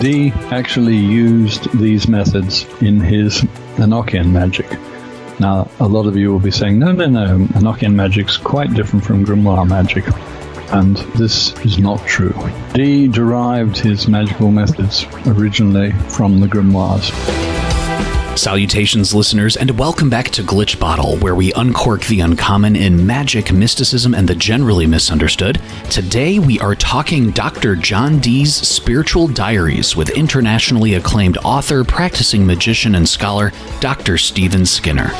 Dee actually used these methods in his Enochian magic. Now, a lot of you will be saying, no, Enochian magic's quite different from grimoire magic. And this is not true. Dee derived his magical methods originally from the grimoires. Salutations, listeners, and welcome back to Glitch Bottle, where we uncork the uncommon in magic, mysticism, and the generally misunderstood. Today, we are talking Dr. John Dee's Spiritual Diaries with internationally acclaimed author, practicing magician, and scholar, Dr. Stephen Skinner.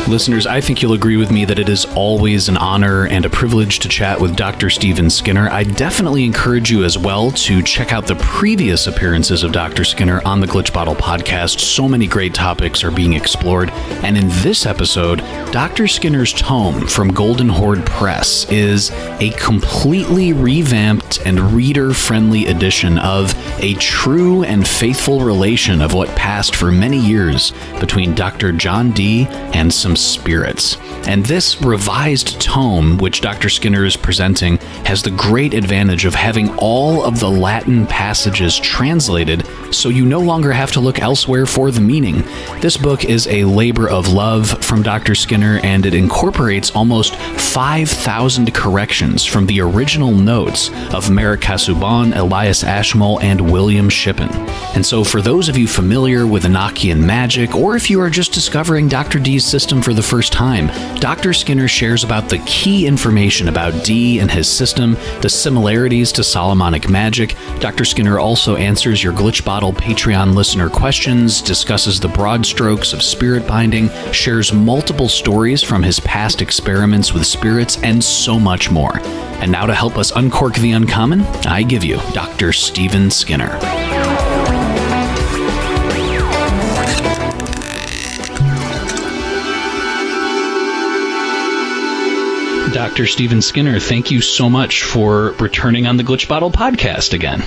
Listeners, I think you'll agree with me that it is always an honor and a privilege to chat with Dr. Stephen Skinner. I definitely encourage you as well to check out the previous appearances of Dr. Skinner on the Glitch Bottle podcast. So many great topics are being explored. And in this episode, Dr. Skinner's tome from Golden Horde Press is a completely revamped and reader-friendly edition of a true and faithful relation of what passed for many years between Dr. John Dee and some spirits. And this revised tome, which Dr. Skinner is presenting, has the great advantage of having all of the Latin passages translated, so you no longer have to look elsewhere for the meaning. This book is a labor of love from Dr. Skinner, and it incorporates almost 5,000 corrections from the original notes of Merrick Casaubon, Elias Ashmole, and William Shippen. And so for those of you familiar with Enochian magic, or if you are just discovering Dr. Dee's system for the first time, Dr. Skinner shares about the key information about Dee and his system, the similarities to Solomonic magic. Dr. Skinner also answers your Glitch Bottle Patreon listener questions, discusses the broad strokes of spirit binding, shares multiple stories from his past experiments with spirits, and so much more. And now to help us uncork the uncommon, I give you Dr. Stephen Skinner. Dr. Stephen Skinner, thank you so much for returning on the Glitch Bottle podcast again.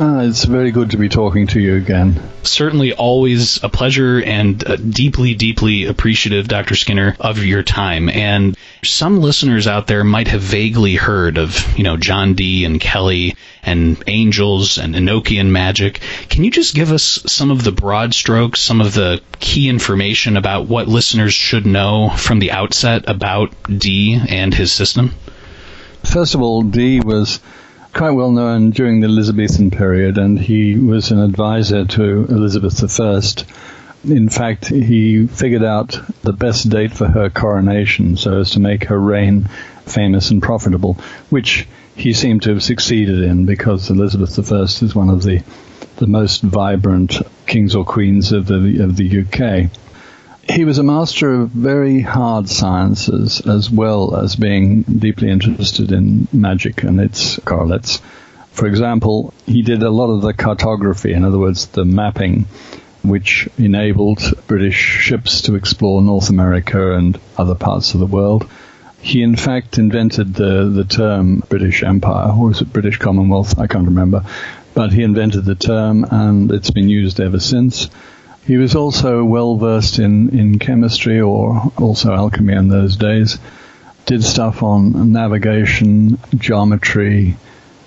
It's very good to be talking to you again. Certainly always a pleasure, and deeply, deeply appreciative, Dr. Skinner, of your time. And some listeners out there might have vaguely heard of, John Dee and Kelly and angels and Enochian magic. Can you just give us some of the broad strokes, some of the key information about what listeners should know from the outset about Dee and his system? First of all, Dee was quite well known during the Elizabethan period, and he was an advisor to Elizabeth I. In fact, he figured out the best date for her coronation so as to make her reign famous and profitable, which he seemed to have succeeded in, because Elizabeth I is one of the most vibrant kings or queens of the UK. He was a master of very hard sciences, as well as being deeply interested in magic and its correlates. For example, he did a lot of the cartography, in other words, the mapping, which enabled British ships to explore North America and other parts of the world. He, in fact, invented the term British Empire, or was it British Commonwealth? I can't remember. But he invented the term, and it's been used ever since. He was also well-versed in chemistry, or also alchemy in those days. Did stuff on navigation, geometry,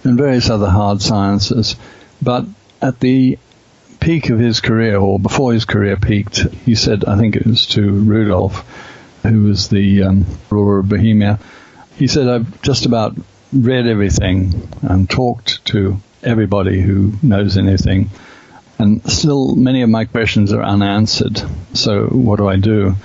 and various other hard sciences. But at the peak of his career, or before his career peaked, he said, I think it was to Rudolph, who was the ruler of Bohemia, he said, I've just about read everything and talked to everybody who knows anything, and still many of my questions are unanswered, so what do I do?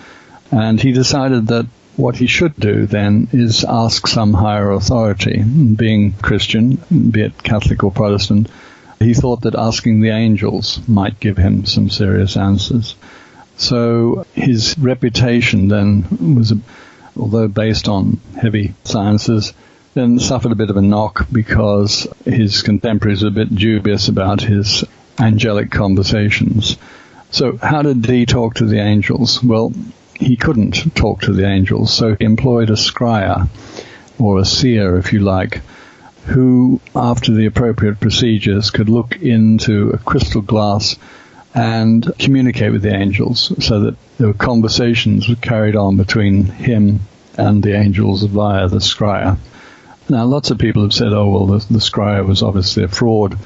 And he decided that what he should do then is ask some higher authority. Being Christian, be it Catholic or Protestant, he thought that asking the angels might give him some serious answers. So his reputation then was, although based on heavy sciences, then suffered a bit of a knock because his contemporaries were a bit dubious about his angelic conversations. So how did Dee talk to the angels? Well, he couldn't talk to the angels, so he employed a scryer, or a seer, if you like, who, after the appropriate procedures, could look into a crystal glass and communicate with the angels, so that there were conversations carried on between him and the angels via the scryer. Now, lots of people have said, oh, well, the scryer was obviously a fraud,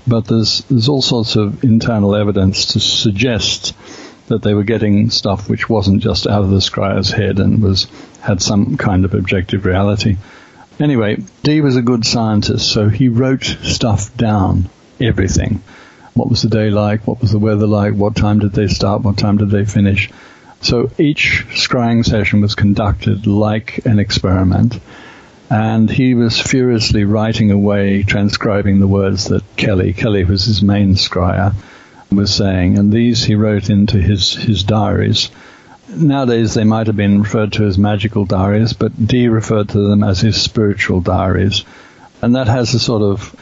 but there's all sorts of internal evidence to suggest that they were getting stuff which wasn't just out of the scryer's head and had some kind of objective reality. Anyway, Dee was a good scientist, so he wrote stuff down, everything. What was the day like? What was the weather like? What time did they start? What time did they finish? So each scrying session was conducted like an experiment, and he was furiously writing away, transcribing the words that Kelly was his main scryer, was saying, and these he wrote into his diaries. Nowadays they might have been referred to as magical diaries, but Dee referred to them as his spiritual diaries. And that has a sort of,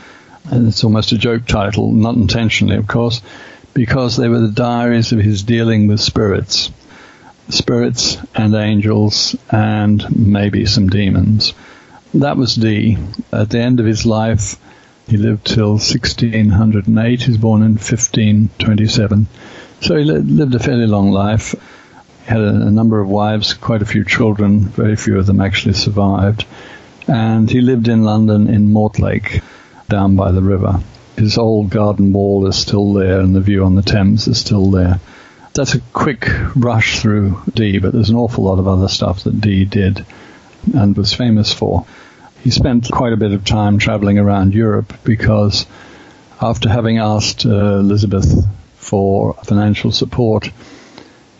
it's almost a joke title, not intentionally of course, because they were the diaries of his dealing with spirits and angels and maybe some demons. That was Dee. At the end of his life, he lived till 1608. He was born in 1527. So he lived a fairly long life. He had a number of wives, quite a few children. Very few of them actually survived. And he lived in London in Mortlake, down by the river. His old garden wall is still there, and the view on the Thames is still there. That's a quick rush through Dee, but there's an awful lot of other stuff that Dee did and was famous for. He spent quite a bit of time traveling around Europe because after having asked Elizabeth for financial support,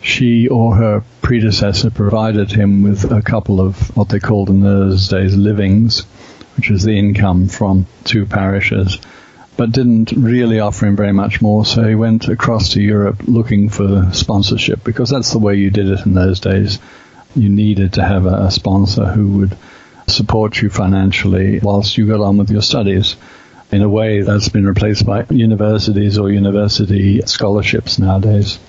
she or her predecessor provided him with a couple of what they called in those days livings, which was the income from 2 parishes, but didn't really offer him very much more, so he went across to Europe looking for sponsorship, because that's the way you did it in those days. You needed to have a sponsor who would support you financially whilst you got on with your studies. In a way, that's been replaced by universities or university scholarships nowadays.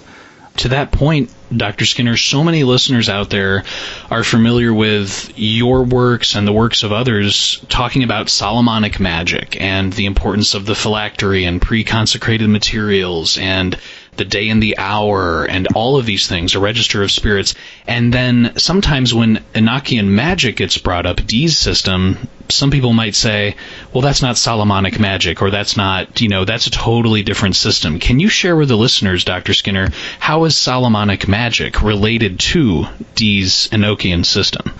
To that point, Dr. Skinner, so many listeners out there are familiar with your works and the works of others talking about Solomonic magic and the importance of the phylactery and pre-consecrated materials and the day and the hour and all of these things, a register of spirits. And then sometimes when Enochian magic gets brought up, Dee's system, some people might say, well, that's not Solomonic magic, or that's not, that's a totally different system. Can you share with the listeners, Dr. Skinner, how is Solomonic magic related to Dee's Enochian system?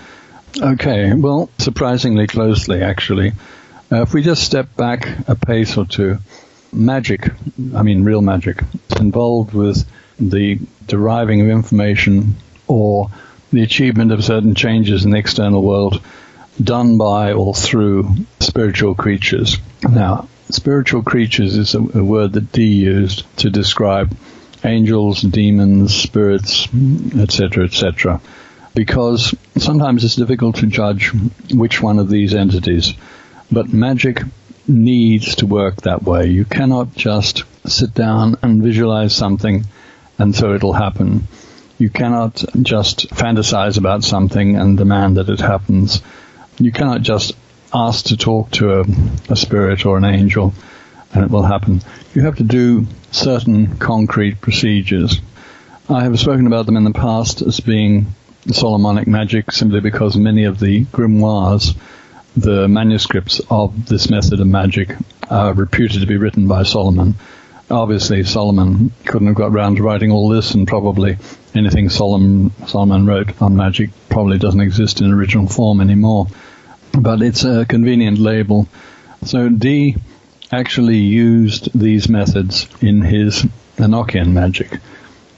Okay, well, surprisingly closely, actually. If we just step back a pace or two, magic, real magic, is involved with the deriving of information or the achievement of certain changes in the external world done by or through spiritual creatures. Now, spiritual creatures is a word that Dee used to describe angels, demons, spirits, etc., etc., because sometimes it's difficult to judge which one of these entities, but magic needs to work that way. You cannot just sit down and visualize something and so it'll happen. You cannot just fantasize about something and demand that it happens. You cannot just ask to talk to a spirit or an angel and it will happen. You have to do certain concrete procedures. I have spoken about them in the past as being Solomonic magic simply because many of the grimoires, the manuscripts of this method of magic, are reputed to be written by Solomon. Obviously, Solomon couldn't have got round to writing all this, and probably anything Solomon wrote on magic probably doesn't exist in original form anymore. But it's a convenient label. So Dee actually used these methods in his Enochian magic.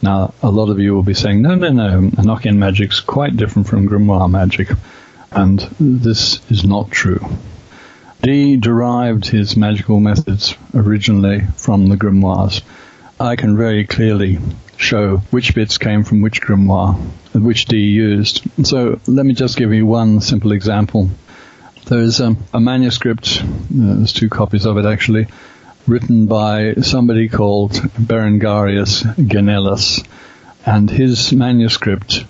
Now, a lot of you will be saying, no, Enochian magic's quite different from grimoire magic. And this is not true. Dee derived his magical methods originally from the grimoires. I can very clearly show which bits came from which grimoire, which Dee used. So let me just give you one simple example. There's a manuscript, there's 2 copies of it actually, written by somebody called Berengarius Genellus. And his manuscript,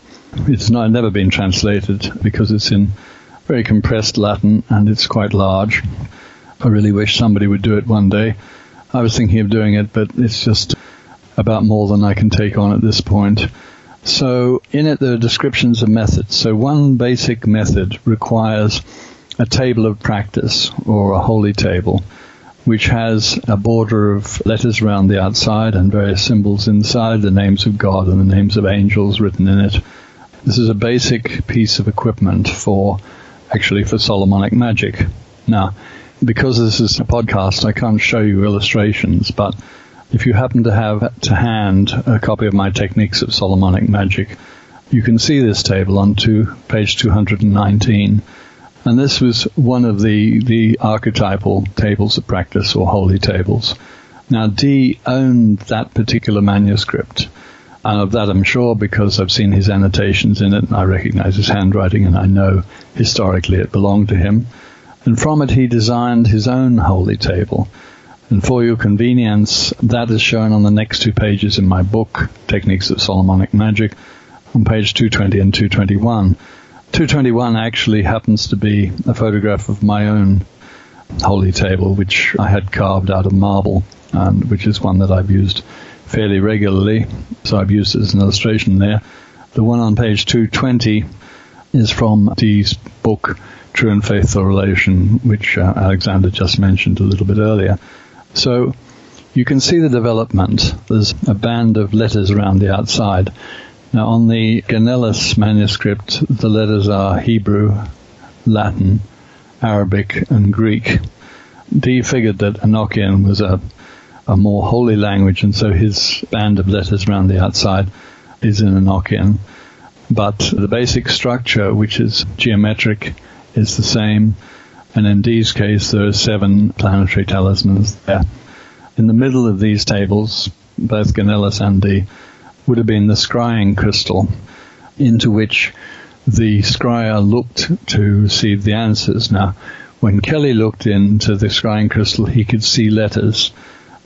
it's never been translated because it's in very compressed Latin and it's quite large. I really wish somebody would do it one day. I was thinking of doing it, but it's just about more than I can take on at this point. So in it there are descriptions of methods. So one basic method requires a table of practice, or a holy table, which has a border of letters around the outside and various symbols inside, the names of God and the names of angels written in it. This is a basic piece of equipment for Solomonic magic. Now, because this is a podcast, I can't show you illustrations, but if you happen to have to hand a copy of my Techniques of Solomonic Magic, you can see this table on page 219. And this was one of the archetypal tables of practice, or holy tables. Now, Dee owned that particular manuscript. And of that I'm sure, because I've seen his annotations in it, and I recognize his handwriting, and I know historically it belonged to him. And from it he designed his own holy table. And for your convenience, that is shown on the next 2 pages in my book, Techniques of Solomonic Magic, on page 220 and 221. 221 actually happens to be a photograph of my own holy table, which I had carved out of marble, and which is one that I've used fairly regularly, so I've used it as an illustration there. The one on page 220 is from Dee's book, True and Faithful Relation, which Alexander just mentioned a little bit earlier. So you can see the development. There's a band of letters around the outside. Now, on the Ganellus manuscript, the letters are Hebrew, Latin, Arabic, and Greek. Dee figured that Enochian was a more holy language, and so his band of letters around the outside is in Enochian. But the basic structure, which is geometric, is the same. And in Dee's case, there are 7 planetary talismans there. In the middle of these tables, both Ganellus and Dee, would have been the scrying crystal, into which the scryer looked to receive the answers. Now, when Kelly looked into the scrying crystal, he could see letters.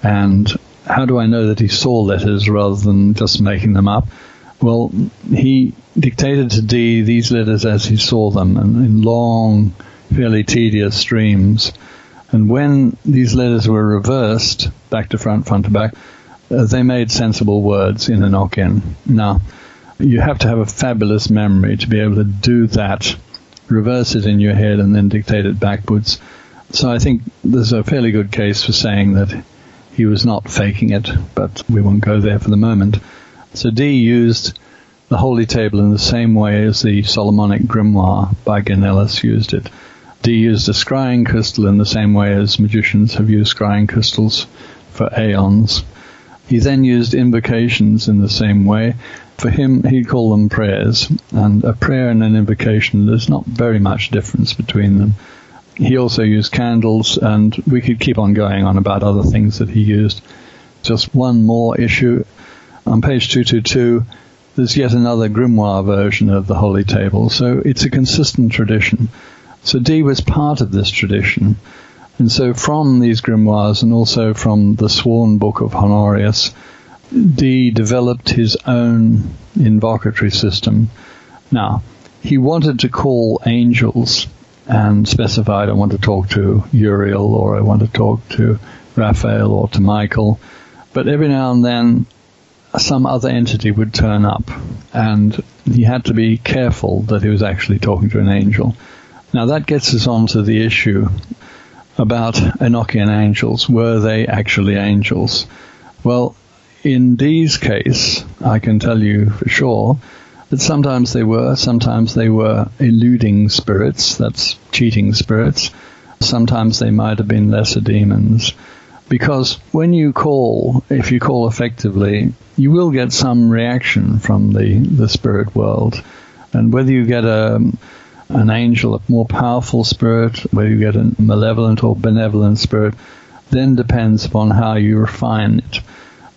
And how do I know that he saw letters rather than just making them up? Well, he dictated to Dee these letters as he saw them, and in long, fairly tedious streams. And when these letters were reversed, back to front, front to back, they made sensible words in Enochian. Now, you have to have a fabulous memory to be able to do that, reverse it in your head, and then dictate it backwards. So I think there's a fairly good case for saying that he was not faking it, but we won't go there for the moment. So Dee used the holy table in the same way as the Solomonic grimoire by Ganellus used it. Dee used a scrying crystal in the same way as magicians have used scrying crystals for aeons. He then used invocations in the same way. For him, he'd call them prayers, and a prayer and an invocation, there's not very much difference between them. He also used candles, and we could keep on going on about other things that he used. Just one more issue. On page 222, there's yet another grimoire version of the Holy Table, so it's a consistent tradition. So Dee was part of this tradition. And so from these grimoires, and also from the sworn book of Honorius, Dee developed his own invocatory system. Now, he wanted to call angels and specified, I want to talk to Uriel, or I want to talk to Raphael, or to Michael. But every now and then, some other entity would turn up, and he had to be careful that he was actually talking to an angel. Now that gets us on to the issue about Enochian angels. Were they actually angels? Well, in Dee's case, I can tell you for sure that sometimes they were eluding spirits, that's cheating spirits. Sometimes they might have been lesser demons. Because when you call, if you call effectively, you will get some reaction from the spirit world. And whether you get an angel, a more powerful spirit, whether you get a malevolent or benevolent spirit, then depends upon how you refine it.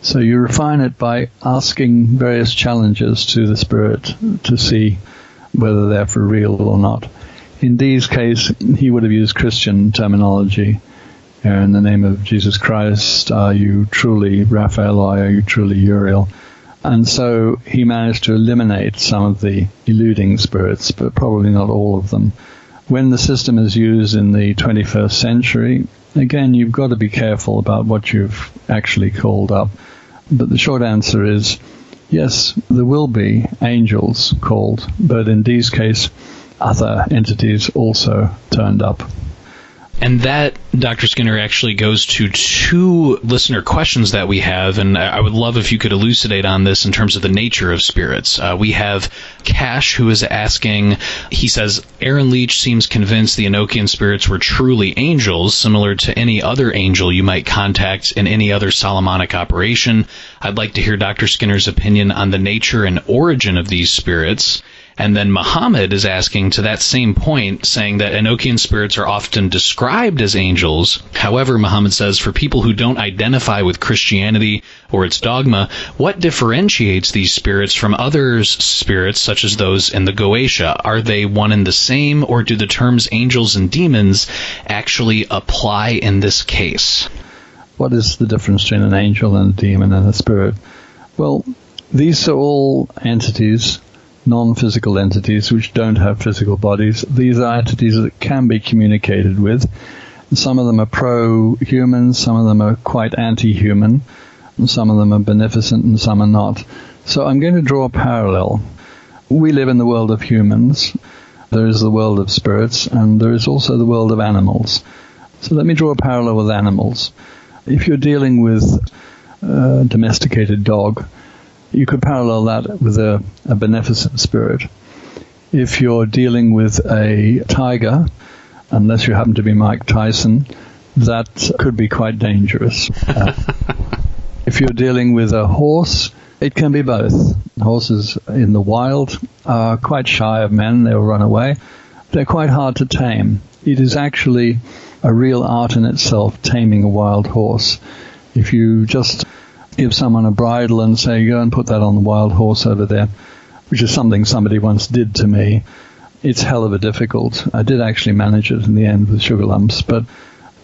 So you refine it by asking various challenges to the spirit to see whether they're for real or not. In Dee's case, he would have used Christian terminology. In the name of Jesus Christ, are you truly Raphael, or are you truly Uriel? And so he managed to eliminate some of the eluding spirits, but probably not all of them. When the system is used in the 21st century, again, you've got to be careful about what you've actually called up. But the short answer is, yes, there will be angels called, but in Dee's case, other entities also turned up. And that, Dr. Skinner, actually goes to two listener questions that we have, and I would love if you could elucidate on this in terms of the nature of spirits. We have Cash, who is asking, he says, Aaron Leach seems convinced the Enochian spirits were truly angels, similar to any other angel you might contact in any other Solomonic operation. I'd like to hear Dr. Skinner's opinion on the nature and origin of these spirits. And then Muhammad is asking to that same point, saying that Enochian spirits are often described as angels. However, Muhammad says, for people who don't identify with Christianity or its dogma, what differentiates these spirits from other spirits, such as those in the Goetia? Are they one and the same, or do the terms angels and demons actually apply in this case? What is the difference between an angel and a demon and a spirit? Well, these are all entities, non-physical entities which don't have physical bodies. These are entities that can be communicated with. Some of them are pro-human, some of them are quite anti-human, and some of them are beneficent and some are not. So I'm going to draw a parallel. We live in the world of humans. There is the world of spirits, and there is also the world of animals. So let me draw a parallel with animals. If you're dealing with a domesticated dog, you could parallel that with a beneficent spirit. If you're dealing with a tiger, unless you happen to be Mike Tyson, that could be quite dangerous. If you're dealing with a horse, it can be both. Horses in the wild are quite shy of men. They'll run away. They're quite hard to tame. It is actually a real art in itself, taming a wild horse. If you just give someone a bridle and say, go and put that on the wild horse over there, which is something somebody once did to me, it's hell of a difficult. I did actually manage it in the end with sugar lumps, but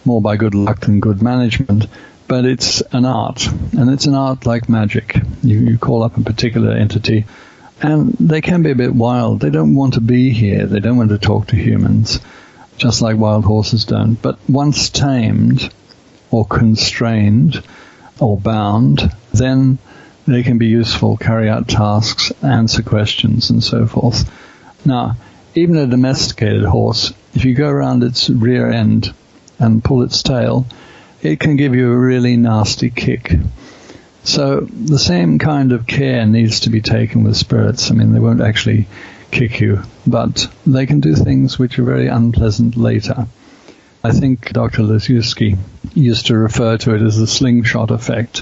more by good luck than good management. But it's an art, and it's an art like magic. You call up a particular entity, and they can be a bit wild. They don't want to be here. They don't want to talk to humans, just like wild horses don't. But once tamed or constrained or bound, then they can be useful, carry out tasks, answer questions, and so forth. Now, even a domesticated horse, if you go around its rear end and pull its tail, it can give you a really nasty kick. So the same kind of care needs to be taken with spirits. I mean, they won't actually kick you, but they can do things which are very unpleasant later. I think Dr. Leszewski used to refer to it as the slingshot effect.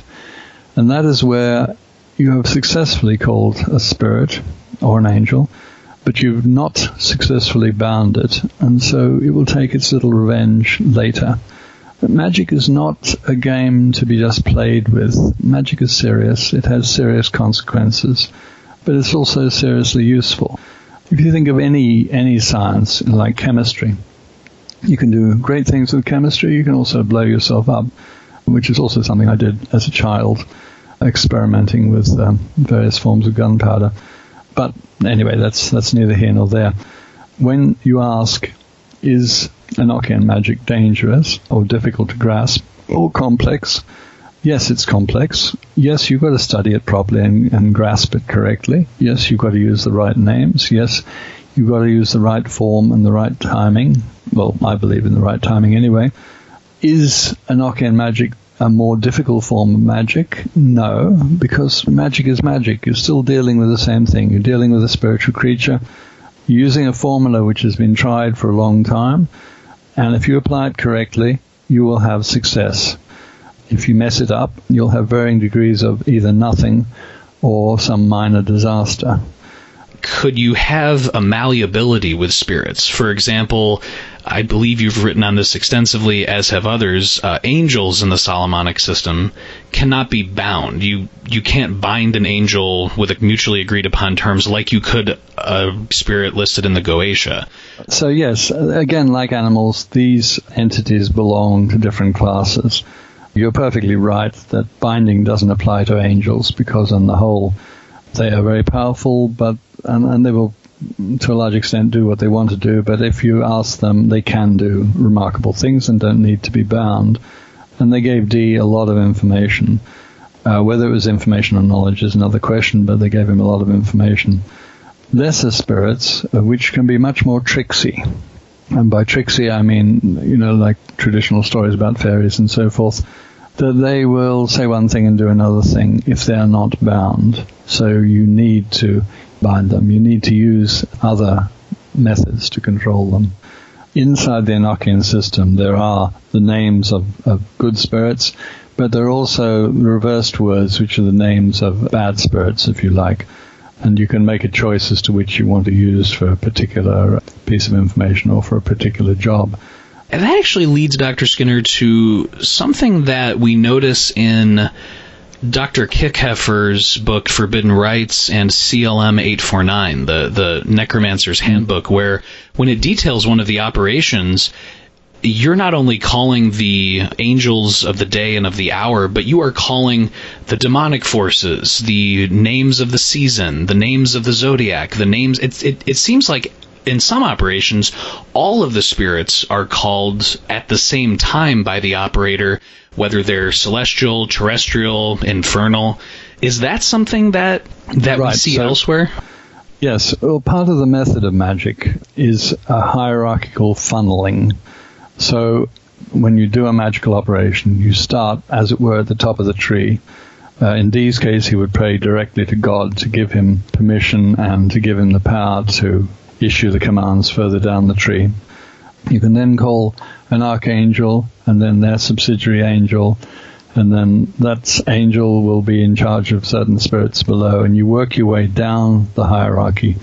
And that is where you have successfully called a spirit or an angel, but you've not successfully bound it, and so it will take its little revenge later. But magic is not a game to be just played with. Magic is serious. It has serious consequences, but it's also seriously useful. If you think of any science, like chemistry, you can do great things with chemistry. You can also blow yourself up, which is also something I did as a child, experimenting with various forms of gunpowder. But anyway, that's neither here nor there. When you ask, is Enochian magic dangerous or difficult to grasp or complex? Yes, it's complex. Yes, you've got to study it properly and grasp it correctly. Yes, you've got to use the right names. Yes, you've got to use the right form and the right timing. Well, I believe in the right timing anyway. Is Enochian magic a more difficult form of magic? No, because magic is magic. You're still dealing with the same thing. You're dealing with a spiritual creature, using a formula which has been tried for a long time, and if you apply it correctly, you will have success. If you mess it up, you'll have varying degrees of either nothing or some minor disaster. Could you have a malleability with spirits? For example, I believe you've written on this extensively, as have others. Angels in the Solomonic system cannot be bound. You can't bind an angel with a mutually agreed upon terms like you could a spirit listed in the Goetia. So yes, again, like animals, these entities belong to different classes. You're perfectly right that binding doesn't apply to angels because on the whole they are very powerful, but and they will to a large extent do what they want to do, but if you ask them, they can do remarkable things and don't need to be bound. And they gave Dee a lot of information. Whether it was information or knowledge is another question, but they gave him a lot of information. Lesser spirits, which can be much more tricksy. And by tricksy, I mean, like traditional stories about fairies and so forth, that they will say one thing and do another thing if they're not bound. So you need to bind them. You need to use other methods to control them. Inside the Enochian system, there are the names of good spirits, but there are also reversed words, which are the names of bad spirits, if you like. And you can make a choice as to which you want to use for a particular piece of information or for a particular job. And that actually leads, Dr. Skinner, to something that we notice in Dr. Kickheffer's book Forbidden Rites and CLM 849, the Necromancer's Handbook, where when it details one of the operations, you're not only calling the angels of the day and of the hour, but you are calling the demonic forces, the names of the season, the names of the zodiac, the names. It seems like in some operations, all of the spirits are called at the same time by the operator, whether they're celestial, terrestrial, infernal. Is that something that we see elsewhere? Yes. Well, part of the method of magic is a hierarchical funneling. So when you do a magical operation, you start, as it were, at the top of the tree. In Dee's case, he would pray directly to God to give him permission and to give him the power to issue the commands further down the tree. You can then call an archangel and then their subsidiary angel, and then that angel will be in charge of certain spirits below, and you work your way down the hierarchy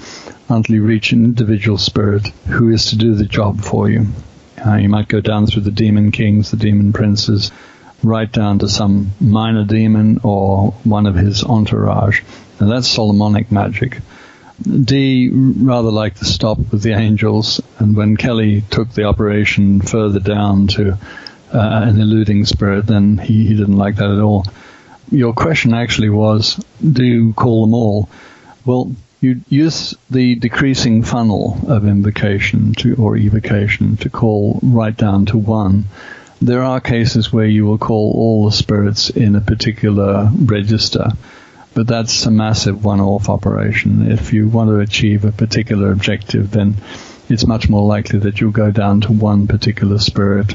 until you reach an individual spirit who is to do the job for you. You might go down through the demon kings, the demon princes, right down to some minor demon or one of his entourage. And that's Solomonic magic. Dee rather liked to stop with the angels, and when Kelly took the operation further down to an eluding spirit, then he didn't like that at all. Your question actually was, do you call them all? Well, you use the decreasing funnel of invocation or evocation to call right down to one. There are cases where you will call all the spirits in a particular register, but that's a massive one-off operation. If you want to achieve a particular objective, then it's much more likely that you'll go down to one particular spirit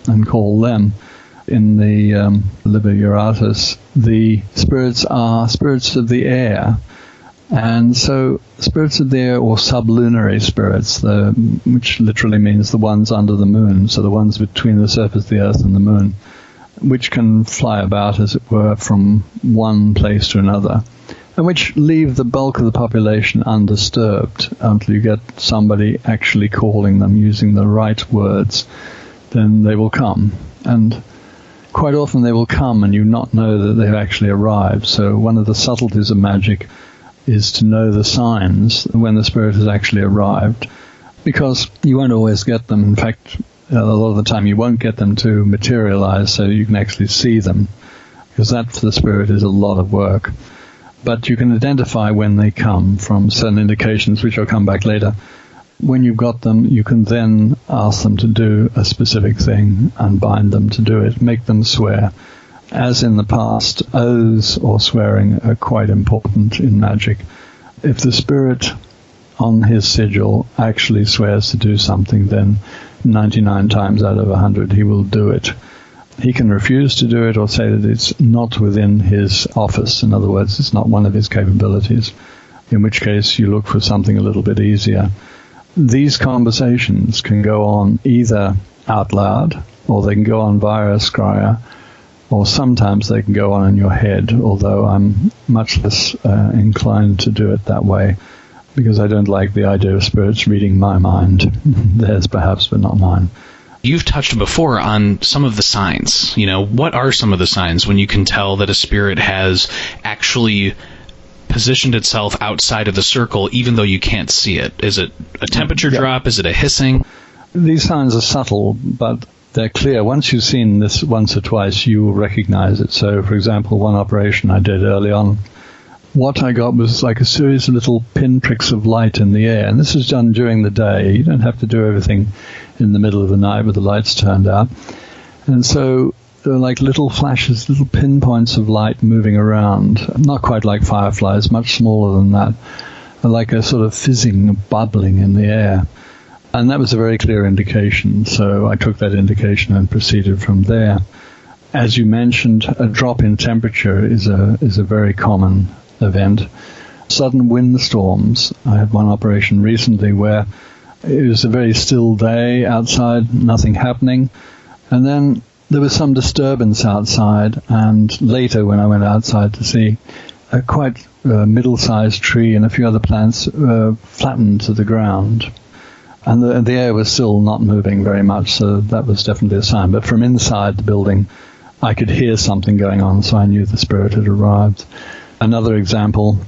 and call them. In the Liber Iuratus, the spirits are spirits of the air. And so spirits of the air, or sublunary spirits, which literally means the ones under the moon, so the ones between the surface of the earth and the moon, which can fly about, as it were, from one place to another, and which leave the bulk of the population undisturbed until you get somebody actually calling them using the right words. Then they will come. And quite often they will come and you not know that they've actually arrived. So one of the subtleties of magic is to know the signs when the spirit has actually arrived, because you won't always get them. In fact, a lot of the time you won't get them to materialize so you can actually see them, because that for the spirit is a lot of work. But you can identify when they come from certain indications, which I'll come back later. When you've got them, you can then ask them to do a specific thing and bind them to do it, make them swear. As in the past, oaths or swearing are quite important in magic. If the spirit on his sigil actually swears to do something, then 99 times out of 100 he will do it. He can refuse to do it or say that it's not within his office. In other words, it's not one of his capabilities, in which case you look for something a little bit easier. These conversations can go on either out loud, or they can go on via a scryer, or sometimes they can go on in your head, although I'm much less inclined to do it that way, because I don't like the idea of spirits reading my mind. Theirs perhaps, but not mine. You've touched before on some of the signs. What are some of the signs when you can tell that a spirit has actually positioned itself outside of the circle, even though you can't see it? Is it a temperature drop? Is it a hissing? These signs are subtle, but they're clear. Once you've seen this once or twice, you will recognize it. So, for example, one operation I did early on, what I got was like a series of little pinpricks of light in the air. And this is done during the day. You don't have to do everything in the middle of the night with the lights turned out. And so there were like little flashes, little pinpoints of light moving around, not quite like fireflies, much smaller than that, like a sort of fizzing, bubbling in the air. And that was a very clear indication, so I took that indication and proceeded from there. As you mentioned, a drop in temperature is a very common event. Sudden windstorms. I had one operation recently where it was a very still day outside, nothing happening, and then there was some disturbance outside, and later when I went outside to see, a quite middle-sized tree and a few other plants flattened to the ground. And the air was still not moving very much, so that was definitely a sign. But from inside the building, I could hear something going on, so I knew the spirit had arrived. Another example,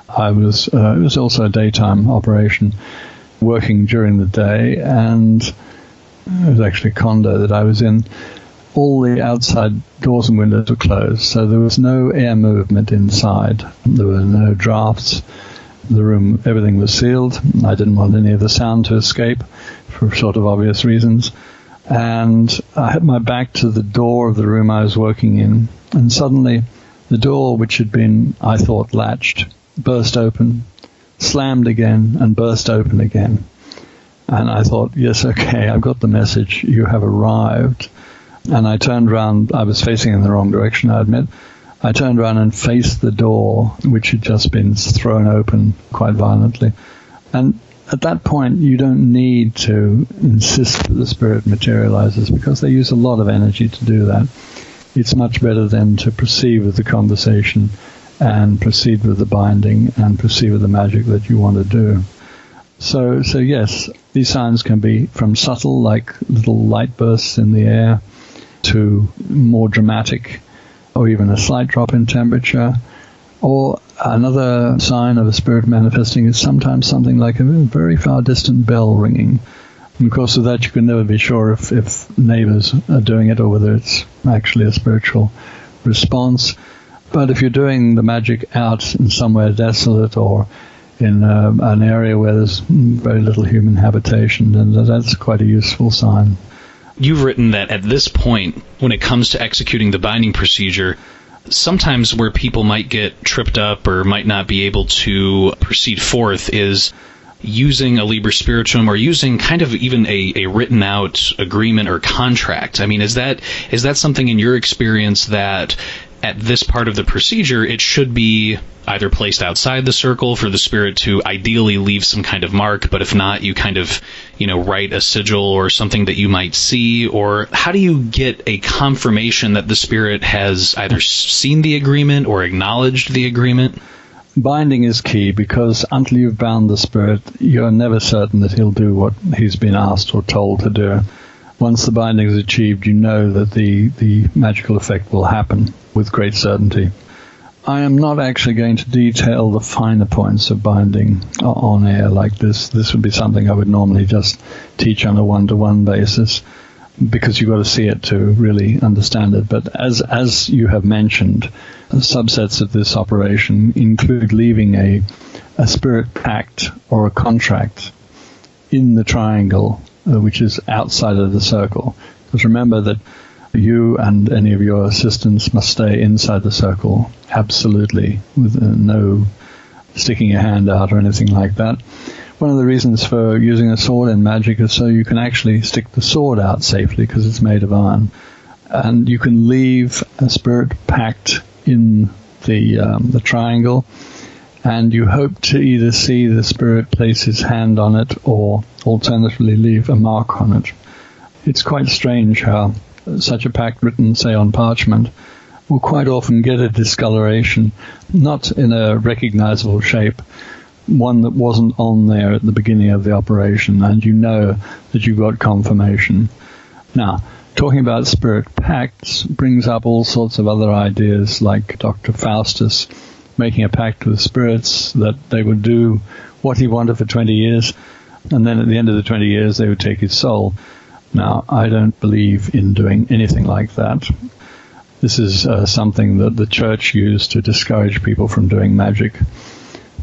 it was also a daytime operation, working during the day, and it was actually a condo that I was in. All the outside doors and windows were closed, so there was no air movement inside. There were no drafts. The room, everything was sealed. I didn't want any of the sound to escape for sort of obvious reasons. And I had my back to the door of the room I was working in, and suddenly the door, which had been, I thought, latched, burst open, slammed again, and burst open again. And I thought, yes, okay, I've got the message. You have arrived. And I turned around. I was facing in the wrong direction, I admit. I turned around and faced the door, which had just been thrown open quite violently. And at that point, you don't need to insist that the spirit materializes, because they use a lot of energy to do that. It's much better then to proceed with the conversation and proceed with the binding and proceed with the magic that you want to do. So yes, these signs can be from subtle, like little light bursts in the air, to more dramatic, or even a slight drop in temperature. Or another sign of a spirit manifesting is sometimes something like a very far distant bell ringing. And of course, with that, you can never be sure if neighbors are doing it or whether it's actually a spiritual response. But if you're doing the magic out in somewhere desolate or in an area where there's very little human habitation, then that's quite a useful sign. You've written that at this point, when it comes to executing the binding procedure, sometimes where people might get tripped up or might not be able to proceed forth is using a Liber Spirituum or using kind of even a written out agreement or contract. I mean, is that something in your experience that at this part of the procedure, it should be either placed outside the circle for the spirit to ideally leave some kind of mark, but if not, you kind of, write a sigil or something that you might see? Or how do you get a confirmation that the spirit has either seen the agreement or acknowledged the agreement? Binding is key, because until you've bound the spirit, you're never certain that he'll do what he's been asked or told to do. Once the binding is achieved, you know that the magical effect will happen with great certainty. I am not actually going to detail the finer points of binding on air like this. This would be something I would normally just teach on a one-to-one basis, because you've got to see it to really understand it. But as you have mentioned, subsets of this operation include leaving a spirit pact or a contract in the triangle, which is outside of the circle. Because remember that you and any of your assistants must stay inside the circle, absolutely, with no sticking your hand out or anything like that. One of the reasons for using a sword in magic is so you can actually stick the sword out safely, because it's made of iron. And you can leave a spirit pact in the triangle, and you hope to either see the spirit place his hand on it or alternatively leave a mark on it. It's quite strange how such a pact written, say, on parchment, will quite often get a discoloration, not in a recognizable shape, one that wasn't on there at the beginning of the operation, and you know that you've got confirmation. Now, talking about spirit pacts brings up all sorts of other ideas, like Dr. Faustus making a pact with spirits that they would do what he wanted for 20 years, and then at the end of the 20 years they would take his soul. Now, I don't believe in doing anything like that. This is something that the church used to discourage people from doing magic,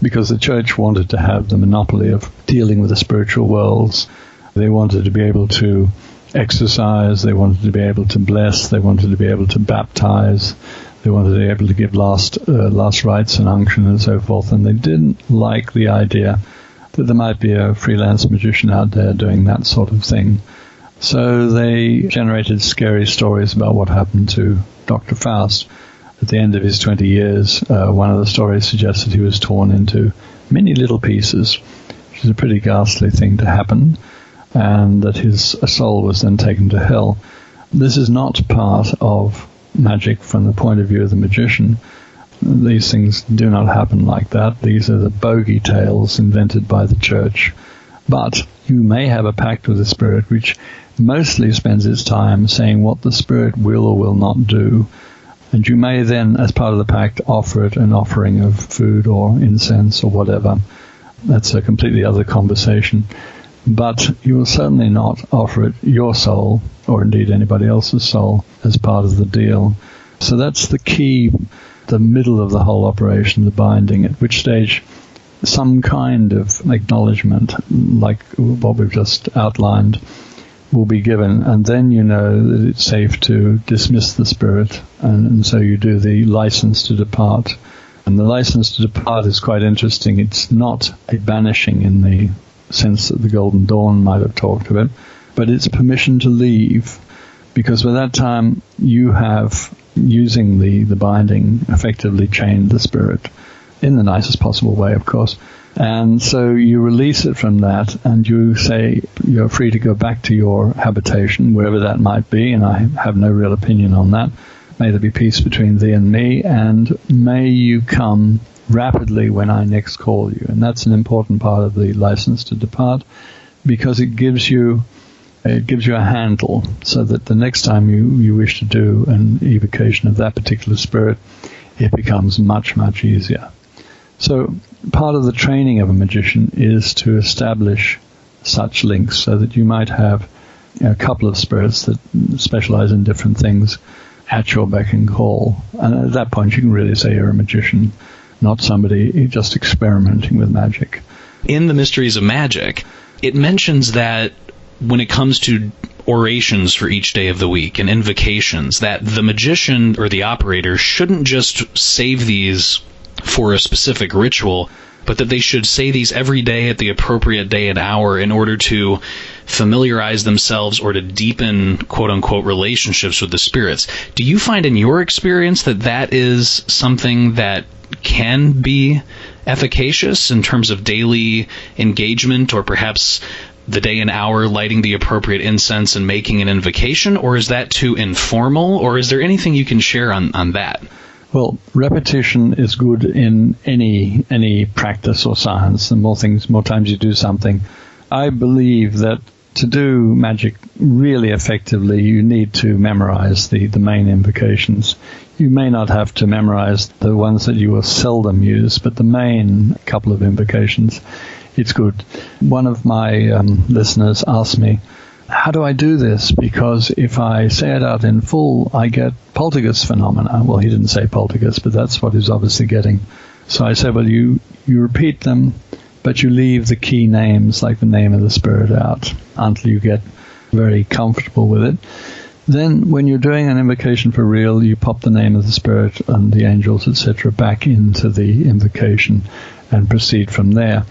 because the church wanted to have the monopoly of dealing with the spiritual worlds. They wanted to be able to exorcise, they wanted to be able to bless, they wanted to be able to baptize, they wanted to be able to give last rites and unction and so forth, and they didn't like the idea that there might be a freelance magician out there doing that sort of thing. So they generated scary stories about what happened to Dr. Faust. At the end of his 20 years, one of the stories suggested he was torn into many little pieces, which is a pretty ghastly thing to happen, and that his soul was then taken to hell. This is not part of magic from the point of view of the magician. These things do not happen like that. These are the bogey tales invented by the church. But you may have a pact with the spirit which mostly spends its time saying what the spirit will or will not do. And you may then, as part of the pact, offer it an offering of food or incense or whatever. That's a completely other conversation. But you will certainly not offer it your soul, or indeed anybody else's soul, as part of the deal. So that's the key, the middle of the whole operation, the binding, at which stage some kind of acknowledgement, like what we've just outlined, will be given, and then you know that it's safe to dismiss the spirit, and so you do the license to depart. And the license to depart is quite interesting. It's not a banishing in the sense that the Golden Dawn might have talked of it, but it's permission to leave, because by that time you have, using the binding, effectively chained the spirit, in the nicest possible way, of course. And so you release it from that, and you say you're free to go back to your habitation, wherever that might be, and I have no real opinion on that. May there be peace between thee and me, and may you come rapidly when I next call you. And that's an important part of the license to depart, because it gives you a handle, so that the next time you wish to do an evocation of that particular spirit, it becomes much, much easier. So part of the training of a magician is to establish such links, so that you might have a couple of spirits that specialize in different things at your beck and call. And at that point you can really say you're a magician, not somebody just experimenting with magic. In the Mysteries of Magic, it mentions that when it comes to orations for each day of the week and invocations, that the magician or the operator shouldn't just save these for a specific ritual, but that they should say these every day at the appropriate day and hour in order to familiarize themselves or to deepen quote-unquote relationships with the spirits. Do you find in your experience that that is something that can be efficacious in terms of daily engagement, or perhaps the day and hour lighting the appropriate incense and making an invocation, or is that too informal, or is there anything you can share on that? Well, repetition is good in any practice or science. The more times you do something. I believe that to do magic really effectively, you need to memorize the main invocations. You may not have to memorize the ones that you will seldom use, but the main couple of invocations, it's good. One of my listeners asked me, how do I do this? Because if I say it out in full, I get poltergeist phenomena. Well, he didn't say poltergeist, but that's what he's obviously getting. So I said, well, you repeat them, but you leave the key names, like the name of the spirit, out until you get very comfortable with it. Then when you're doing an invocation for real, you pop the name of the spirit and the angels, etc., back into the invocation and proceed from there.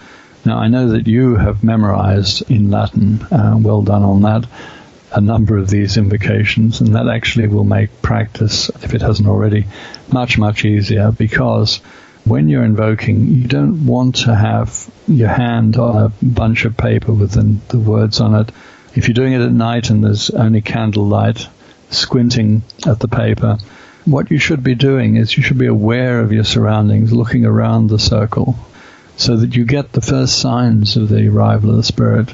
Now, I know that you have memorized in Latin, well done on that, a number of these invocations, and that actually will make practice, if it hasn't already, much, much easier, because when you're invoking, you don't want to have your hand on a bunch of paper with the words on it. If you're doing it at night and there's only candlelight, squinting at the paper, what you should be doing is you should be aware of your surroundings, looking around the circle, so that you get the first signs of the arrival of the spirit.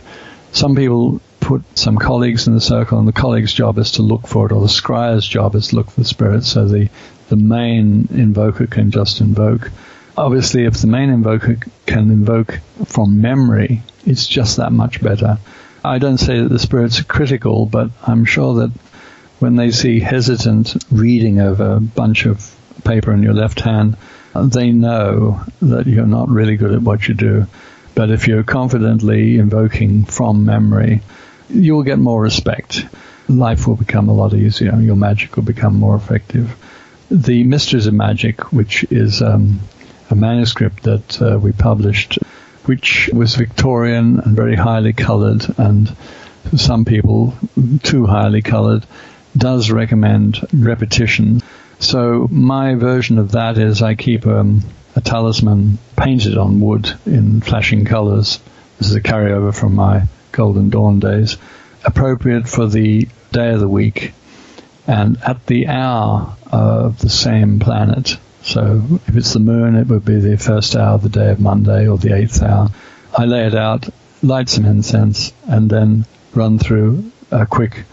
Some people put some colleagues in the circle, and the colleague's job is to look for it, or the scryer's job is to look for the spirit, so the main invoker can just invoke. Obviously, if the main invoker can invoke from memory, it's just that much better. I don't say that the spirits are critical, but I'm sure that when they see hesitant reading of a bunch of paper in your left hand, they know that you're not really good at what you do. But if you're confidently invoking from memory, you'll get more respect. life will become a lot easier. Your magic will become more effective. The Mysteries of Magic, which is a manuscript that we published, which was Victorian and very highly colored, and for some people too highly colored, does recommend repetition. So my version of that is I keep a talisman painted on wood in flashing colors. This is a carryover from my Golden Dawn days, appropriate for the day of the week and at the hour of the same planet. So if it's the moon, it would be the first hour of the day of Monday or the 8th hour. I lay it out, light some incense, and then run through a quick,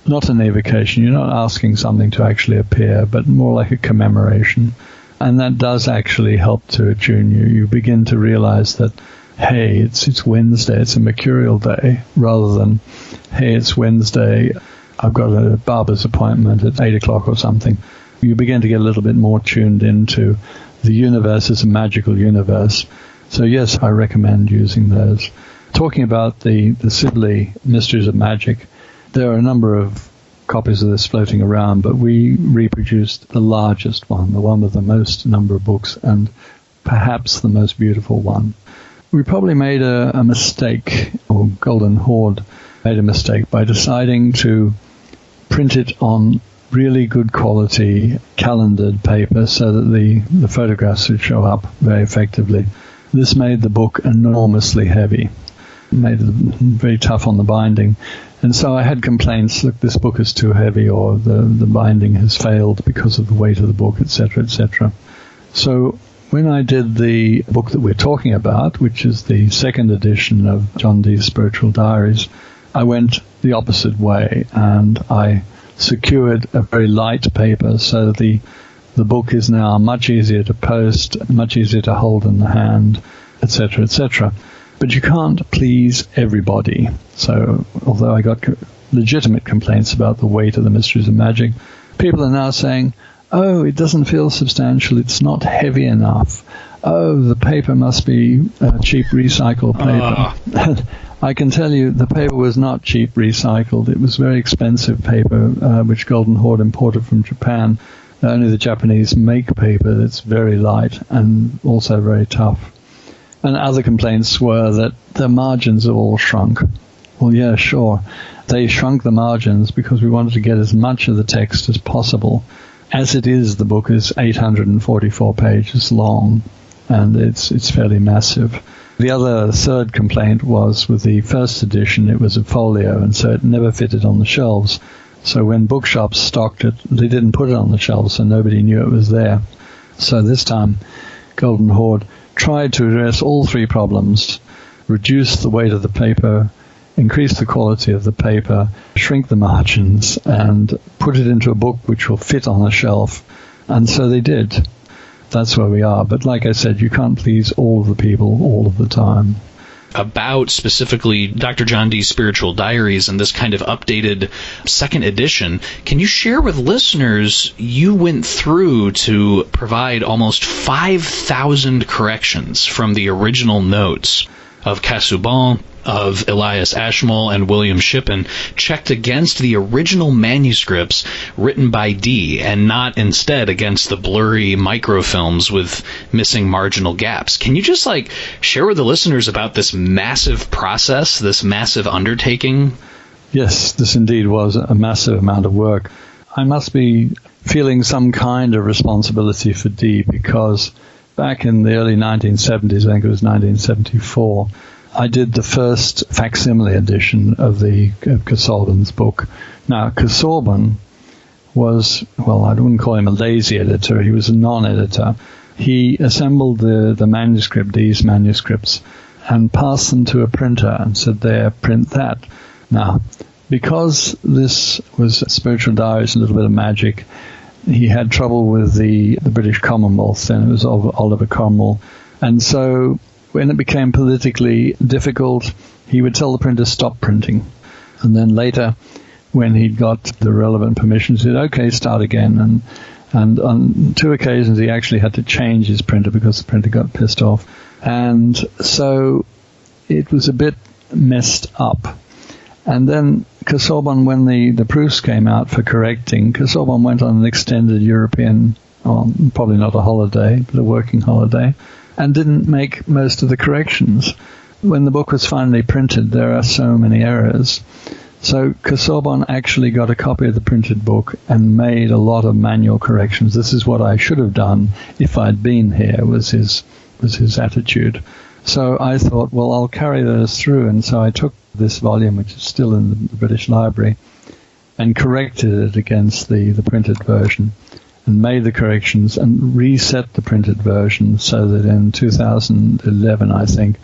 not an evocation. You're not asking something to actually appear, but more like a commemoration. And that does actually help to attune you. You begin to realize that, hey, it's Wednesday, it's a mercurial day, rather than, hey, it's Wednesday, I've got a barber's appointment at 8 o'clock or something. You begin to get a little bit more tuned into the universe as a magical universe. So yes, I recommend using those. Talking about the Sibley Mysteries of Magic, there are a number of copies of this floating around, but we reproduced the largest one, the one with the most number of books, and perhaps the most beautiful one. We probably made a mistake, or Golden Horde made a mistake by deciding to print it on really good quality calendared paper so that the photographs would show up very effectively. This made the book enormously heavy, made it very tough on the binding. And so I had complaints, look, this book is too heavy, or the binding has failed because of the weight of the book, etc., etc. So when I did the book that we're talking about, which is the second edition of John Dee's Spiritual Diaries, I went the opposite way, and I secured a very light paper, so the book is now much easier to post, much easier to hold in the hand, etc., etc. But you can't please everybody. So although I got legitimate complaints about the weight of the Mysteries of Magic, people are now saying, oh, it doesn't feel substantial, it's not heavy enough. Oh, the paper must be cheap recycled paper. I can tell you the paper was not cheap recycled. It was very expensive paper, which Golden Horde imported from Japan. Only the Japanese make paper that's very light and also very tough. And other complaints were that the margins have all shrunk. Well, yeah, sure. They shrunk the margins because we wanted to get as much of the text as possible. As it is, the book is 844 pages long, and it's fairly massive. The other third complaint was with the first edition, it was a folio, and so it never fitted on the shelves. So when bookshops stocked it, they didn't put it on the shelves, so nobody knew it was there. So this time, Golden Horde tried to address all three problems: reduce the weight of the paper, increase the quality of the paper, shrink the margins, and put it into a book which will fit on a shelf. And so they did. That's where we are. But like I said, you can't please all of the people all of the time. About specifically Dr. John Dee's Spiritual Diaries and this kind of updated second edition, can you share with listeners, you went through to provide almost 5,000 corrections from the original notes of Casaubon, of Elias Ashmole and William Shippen, checked against the original manuscripts written by Dee, and not instead against the blurry microfilms with missing marginal gaps. Can you just share with the listeners about this massive process, this massive undertaking? Yes, this indeed was a massive amount of work. I must be feeling some kind of responsibility for Dee, because back in the early 1970s, I think it was 1974, I did the first facsimile edition of Casaubon's book. Now, Casaubon was, well, I wouldn't call him a lazy editor. He was a non-editor. He assembled the manuscript, these manuscripts, and passed them to a printer and said, there, print that. Now, because this was Spiritual Diaries, a little bit of magic, he had trouble with the British Commonwealth, and it was Oliver Cromwell. And so when it became politically difficult, he would tell the printer, stop printing. And then later, when he'd got the relevant permissions, he said, okay, start again. And on two occasions, he actually had to change his printer because the printer got pissed off. And so it was a bit messed up. And then Casaubon, when the proofs came out for correcting, Casaubon went on an extended European, probably not a holiday, but a working holiday, and didn't make most of the corrections. When the book was finally printed, there are so many errors. So Casaubon actually got a copy of the printed book and made a lot of manual corrections. This is what I should have done if I'd been here, was his attitude. So I thought, well, I'll carry those through. And so I took this volume, which is still in the British Library, and corrected it against the printed version, and made the corrections and reset the printed version so that in 2011, I think,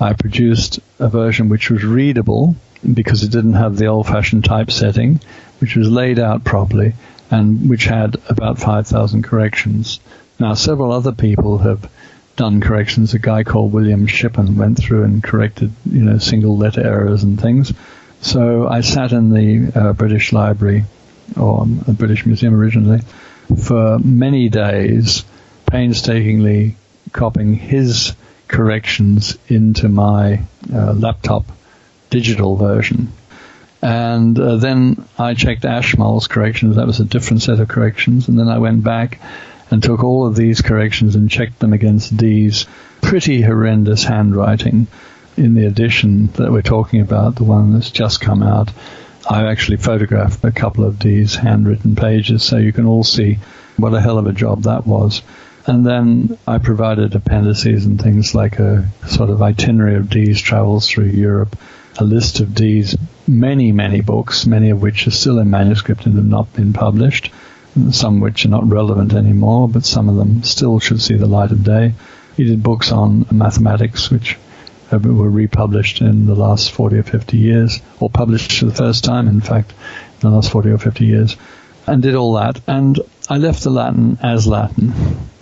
I produced a version which was readable because it didn't have the old-fashioned typesetting, which was laid out properly, and which had about 5,000 corrections. Now, several other people have done corrections. A guy called William Shippen went through and corrected, single letter errors and things. So I sat in the British Library, or the British Museum originally, for many days, painstakingly copying his corrections into my laptop digital version. And then I checked Ashmole's corrections. That was a different set of corrections. And then I went back and took all of these corrections and checked them against Dee's pretty horrendous handwriting. In the edition that we're talking about, the one that's just come out, I actually photographed a couple of Dee's handwritten pages so you can all see what a hell of a job that was. And then I provided appendices and things like a sort of itinerary of Dee's travels through Europe, a list of Dee's many, many books, many of which are still in manuscript and have not been published, some which are not relevant anymore, but some of them still should see the light of day. He did books on mathematics, which were republished in the last 40 or 50 years, or published for the first time, in fact, in the last 40 or 50 years, and did all that. And I left the Latin as Latin.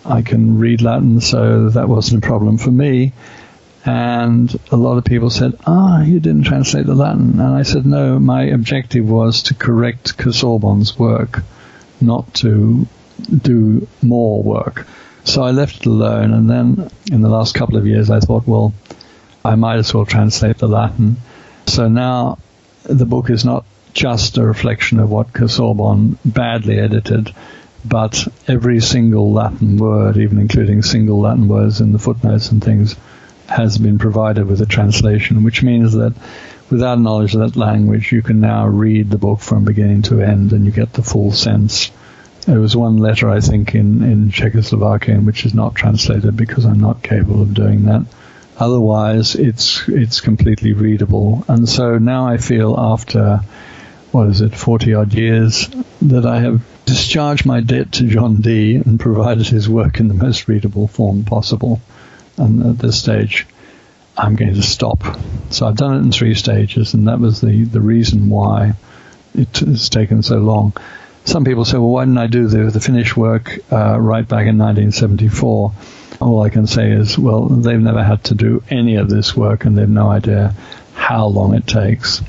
I can read Latin, so that wasn't a problem for me. And a lot of people said, you didn't translate the Latin. And I said, no, my objective was to correct Casaubon's work, not to do more work. So I left it alone. And then in the last couple of years, I thought, well, I might as well translate the Latin. So now the book is not just a reflection of what Casaubon badly edited, but every single Latin word, even including single Latin words in the footnotes and things, has been provided with a translation, which means that without knowledge of that language, you can now read the book from beginning to end and you get the full sense. There was one letter, I think, in Czechoslovakian, which is not translated because I'm not capable of doing that. Otherwise, it's completely readable. And so now I feel after, 40-odd years, that I have discharged my debt to John Dee and provided his work in the most readable form possible. And at this stage, I'm going to stop. So I've done it in 3 stages, and that was the reason why it has taken so long. Some people say, well, why didn't I do the finished work right back in 1974? All I can say is, well, they've never had to do any of this work, and they've no idea how long it takes.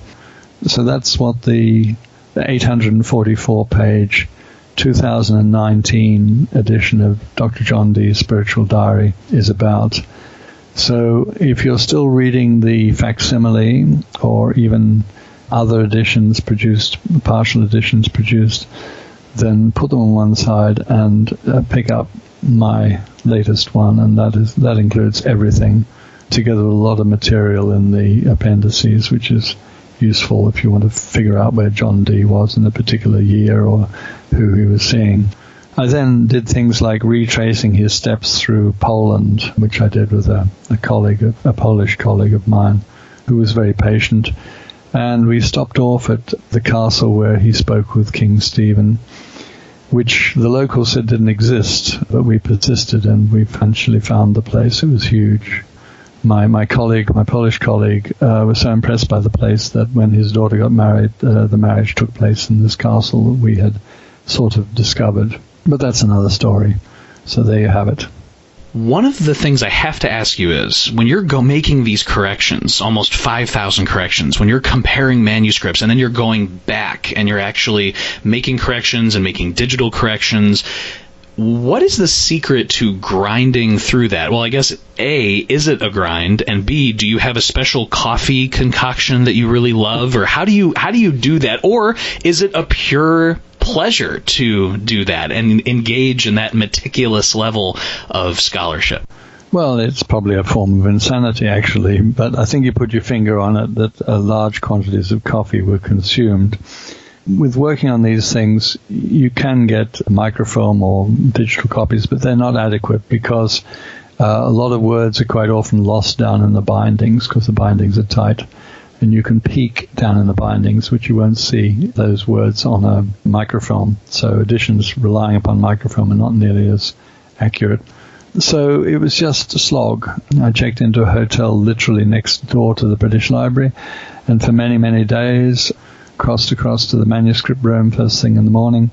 So that's what the 844-page 2019 edition of Dr. John Dee's Spiritual Diary is about. So if you're still reading the facsimile or even other editions produced, partial editions produced, then put them on one side and pick up my latest one, and that includes everything, together with a lot of material in the appendices, which is useful if you want to figure out where John Dee was in a particular year or who he was seeing. I then did things like retracing his steps through Poland, which I did with a Polish colleague of mine who was very patient. And we stopped off at the castle where he spoke with King Stephen, which the locals said didn't exist, but we persisted and we eventually found the place. It was huge. My Polish colleague, was so impressed by the place that when his daughter got married, the marriage took place in this castle that we had sort of discovered. But that's another story. So there you have it. One of the things I have to ask you is, when you're making these corrections, almost 5,000 corrections, when you're comparing manuscripts and then you're going back and you're actually making corrections and making digital corrections, What is the secret to grinding through that? Well, I guess, A, is it a grind? And B, do you have a special coffee concoction that you really love? Or how do you do that? Or is it a pure pleasure to do that and engage in that meticulous level of scholarship? Well, it's probably a form of insanity, actually, but I think you put your finger on it that large quantities of coffee were consumed. With working on these things, you can get microfilm or digital copies, but they're not adequate because a lot of words are quite often lost down in the bindings because the bindings are tight. And you can peek down in the bindings, which you won't see those words on a microfilm. So editions relying upon microfilm are not nearly as accurate. So it was just a slog. I checked into a hotel literally next door to the British Library, and for many, many days crossed across to the manuscript room first thing in the morning,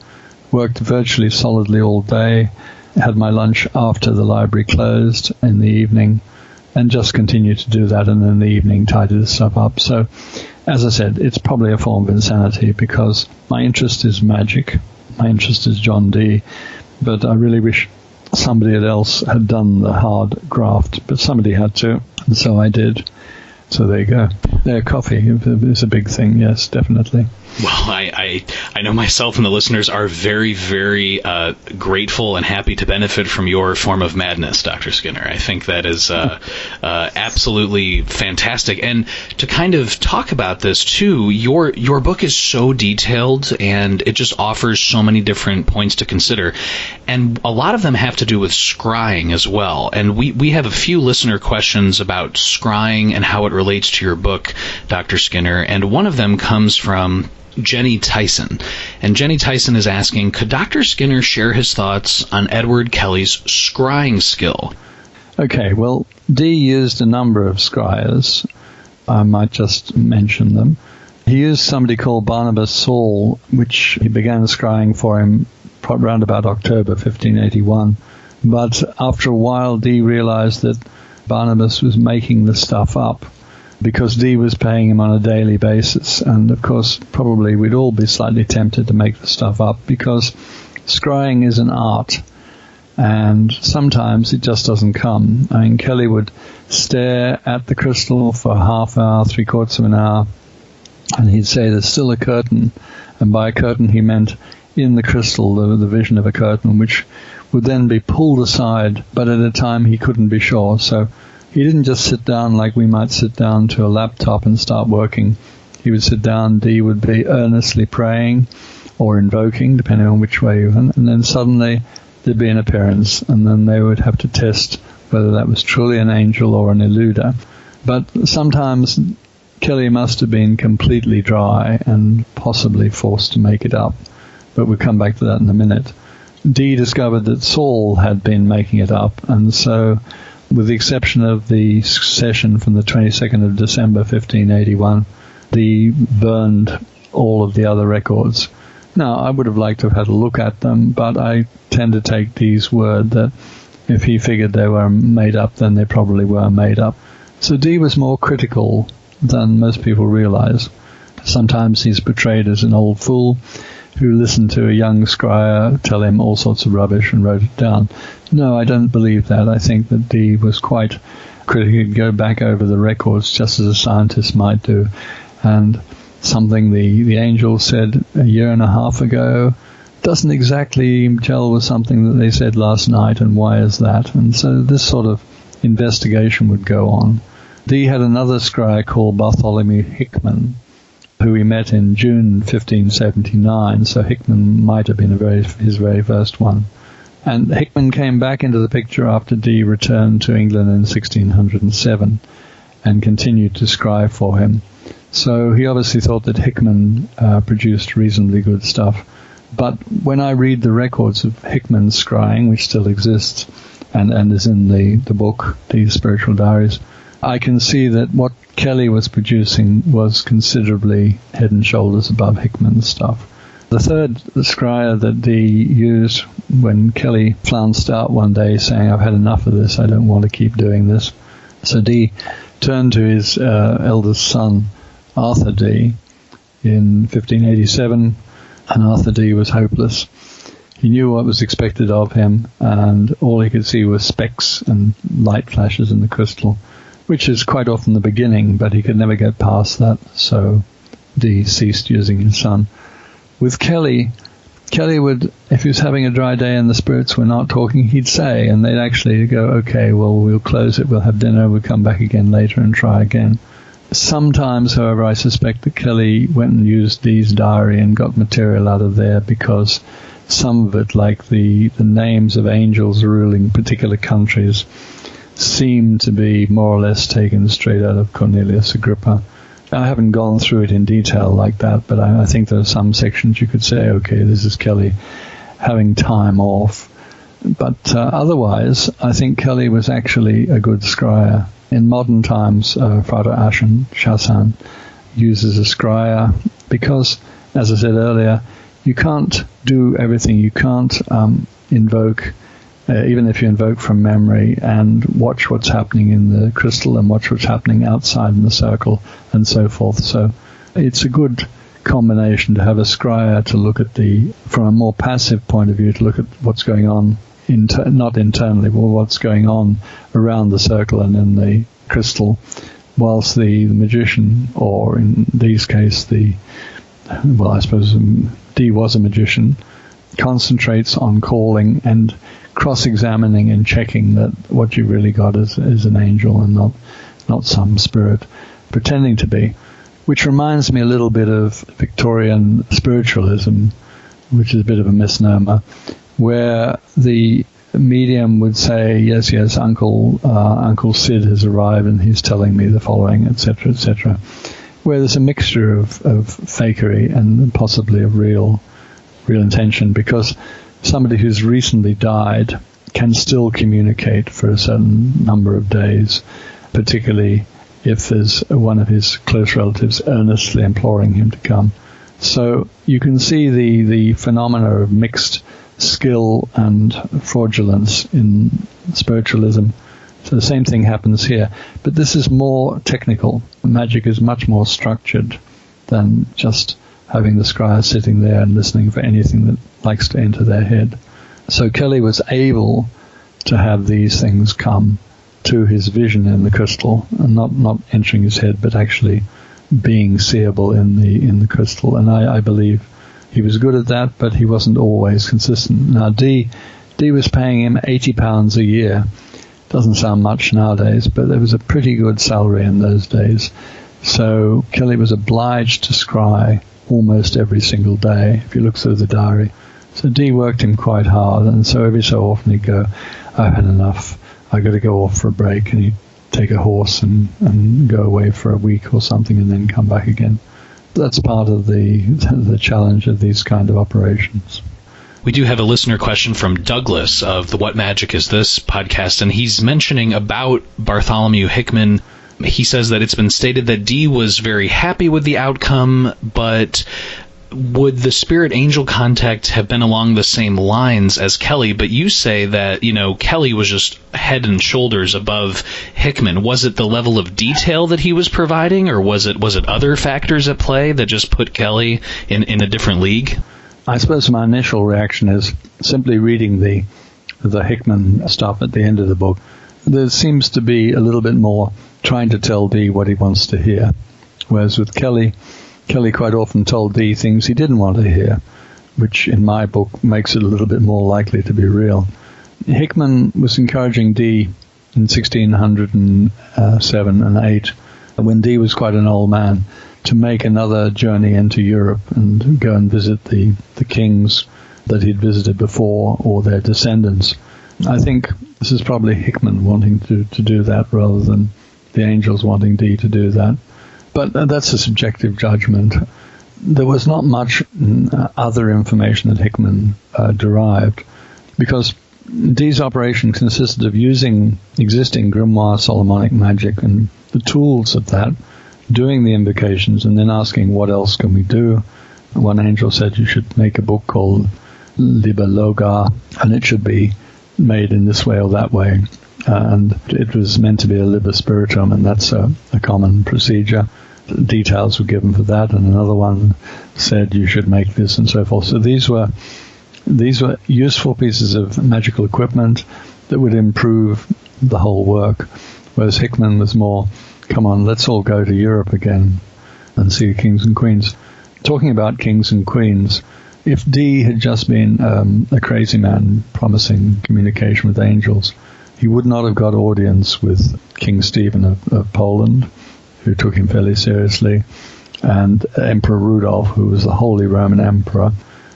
worked virtually solidly all day, had my lunch after the library closed in the evening, and just continued to do that, and in the evening tidy the stuff up. So, as I said, it's probably a form of insanity because my interest is magic. My interest is John Dee, but I really wish somebody else had done the hard graft, but somebody had to, and so I did. So there you go. There, coffee is a big thing, yes, definitely. Well, I know myself and the listeners are very, very grateful and happy to benefit from your form of madness, Dr. Skinner. I think that is absolutely fantastic. And to kind of talk about this, too, your book is so detailed, and it just offers so many different points to consider. And a lot of them have to do with scrying as well. And we have a few listener questions about scrying and how it relates to your book, Dr. Skinner. And one of them comes from Jenny Tyson. And Jenny Tyson is asking, could Dr. Skinner share his thoughts on Edward Kelly's scrying skill? Okay, well, Dee used a number of scryers. I might just mention them. He used somebody called Barnabas Saul, which he began scrying for him around about October 1581. But after a while, Dee realized that Barnabas was making the stuff up, because Dee was paying him on a daily basis. And, of course, probably we'd all be slightly tempted to make the stuff up because scrying is an art, and sometimes it just doesn't come. I mean, Kelly would stare at the crystal for a half hour, three-quarters of an hour, and he'd say there's still a curtain. And by a curtain he meant in the crystal the vision of a curtain, which would then be pulled aside, but at a time he couldn't be sure. So he didn't just sit down like we might sit down to a laptop and start working. He would sit down, Dee would be earnestly praying or invoking, depending on which way you went, and then suddenly there'd be an appearance, and then they would have to test whether that was truly an angel or an eluder. But sometimes Kelly must have been completely dry and possibly forced to make it up, but we'll come back to that in a minute. Dee discovered that Saul had been making it up, and so with the exception of the session from the 22nd of December 1581, Dee burned all of the other records. Now, I would have liked to have had a look at them, but I tend to take Dee's word that if he figured they were made up, then they probably were made up. So Dee was more critical than most people realize. Sometimes he's portrayed as an old fool who listened to a young scryer tell him all sorts of rubbish and wrote it down. No, I don't believe that. I think that Dee was quite critical. He'd go back over the records just as a scientist might do. And something the angel said a year and a half ago doesn't exactly gel with something that they said last night, and why is that? And so this sort of investigation would go on. Dee had another scryer called Bartholomew Hickman, who he met in June 1579, so Hickman might have been his very first one. And Hickman came back into the picture after Dee returned to England in 1607 and continued to scry for him. So he obviously thought that Hickman produced reasonably good stuff. But when I read the records of Hickman's scrying, which still exists and is in the book, Dee's Spiritual Diaries, I can see that what Kelly was producing was considerably head and shoulders above Hickman's stuff. The third scryer that Dee used when Kelly flounced out one day saying, I've had enough of this, I don't want to keep doing this. So Dee turned to his eldest son, Arthur Dee, in 1587, and Arthur Dee was hopeless. He knew what was expected of him, and all he could see was specks and light flashes in the crystal, which is quite often the beginning, but he could never get past that, so Dee ceased using his son. With Kelly would, if he was having a dry day and the spirits were not talking, he'd say, and they'd actually go, okay, well, we'll close it, we'll have dinner, we'll come back again later and try again. Sometimes, however, I suspect that Kelly went and used Dee's diary and got material out of there, because some of it, like the names of angels ruling particular countries, seem to be more or less taken straight out of Cornelius Agrippa. I haven't gone through it in detail like that, but I think there are some sections you could say, okay, this is Kelly having time off. But otherwise, I think Kelly was actually a good scryer. In modern times, Frater Ashen Chassan uses a scryer because, as I said earlier, you can't do everything. You can't invoke, even if you invoke from memory, and watch what's happening in the crystal and watch what's happening outside in the circle and so forth. So it's a good combination to have a scryer to look at from a more passive point of view, to look at what's going on, not internally, but what's going on around the circle and in the crystal, whilst the magician, or in Dee's case, I suppose Dee was a magician, concentrates on calling and cross-examining and checking that what you really got is an angel and not some spirit pretending to be, which reminds me a little bit of Victorian spiritualism, which is a bit of a misnomer, where the medium would say, yes, Uncle Sid has arrived and he's telling me the following, etc., etc., where there's a mixture of fakery and possibly of real intention, because somebody who's recently died can still communicate for a certain number of days, particularly if there's one of his close relatives earnestly imploring him to come. So you can see the phenomena of mixed skill and fraudulence in spiritualism. So the same thing happens here. But this is more technical. Magic is much more structured than just having the scryer sitting there and listening for anything that likes to enter their head. So Kelly was able to have these things come to his vision in the crystal, and not entering his head, but actually being seeable in the crystal. And I believe he was good at that, but he wasn't always consistent. Now, Dee was paying him £80 a year. Doesn't sound much nowadays, but there was a pretty good salary in those days. So Kelly was obliged to scry almost every single day, if you look through the diary. So Dee worked him quite hard, and so every so often he'd go, I've had enough, I've got to go off for a break, and he'd take a horse and go away for a week or something and then come back again. That's part of the challenge of these kind of operations. We do have a listener question from Douglas of the What Magic Is This podcast, and he's mentioning about Bartholomew Hickman. He says that it's been stated that Dee was very happy with the outcome, but would the spirit angel contact have been along the same lines as Kelly? But you say that, Kelly was just head and shoulders above Hickman. Was it the level of detail that he was providing, or was it other factors at play that just put Kelly in a different league? I suppose my initial reaction is simply reading the Hickman stuff at the end of the book. There seems to be a little bit more trying to tell Dee what he wants to hear, whereas with Kelly quite often told Dee things he didn't want to hear, which in my book makes it a little bit more likely to be real. Hickman was encouraging Dee in 1607 and 8, when Dee was quite an old man, to make another journey into Europe and go and visit the kings that he'd visited before, or their descendants. I think this is probably Hickman wanting to do that rather than the angels wanting Dee to do that. But that's a subjective judgment. There was not much other information that Hickman derived, because Dee's operation consisted of using existing grimoire Solomonic magic and the tools of that, doing the invocations, and then asking, what else can we do? One angel said you should make a book called Liber Loga, and it should be made in this way or that way. And it was meant to be a Liber Spiritum, and that's a common procedure. Details were given for that, and another one said you should make this, and so forth. So these were These were useful pieces of magical equipment that would improve the whole work, whereas Hickman was more, come on, let's all go to Europe again and see kings and queens. Talking about kings and queens, if Dee had just been a crazy man promising communication with angels, he would not have got audience with King Stephen of Poland, who took him fairly seriously, and Emperor Rudolf, who was the Holy Roman Emperor,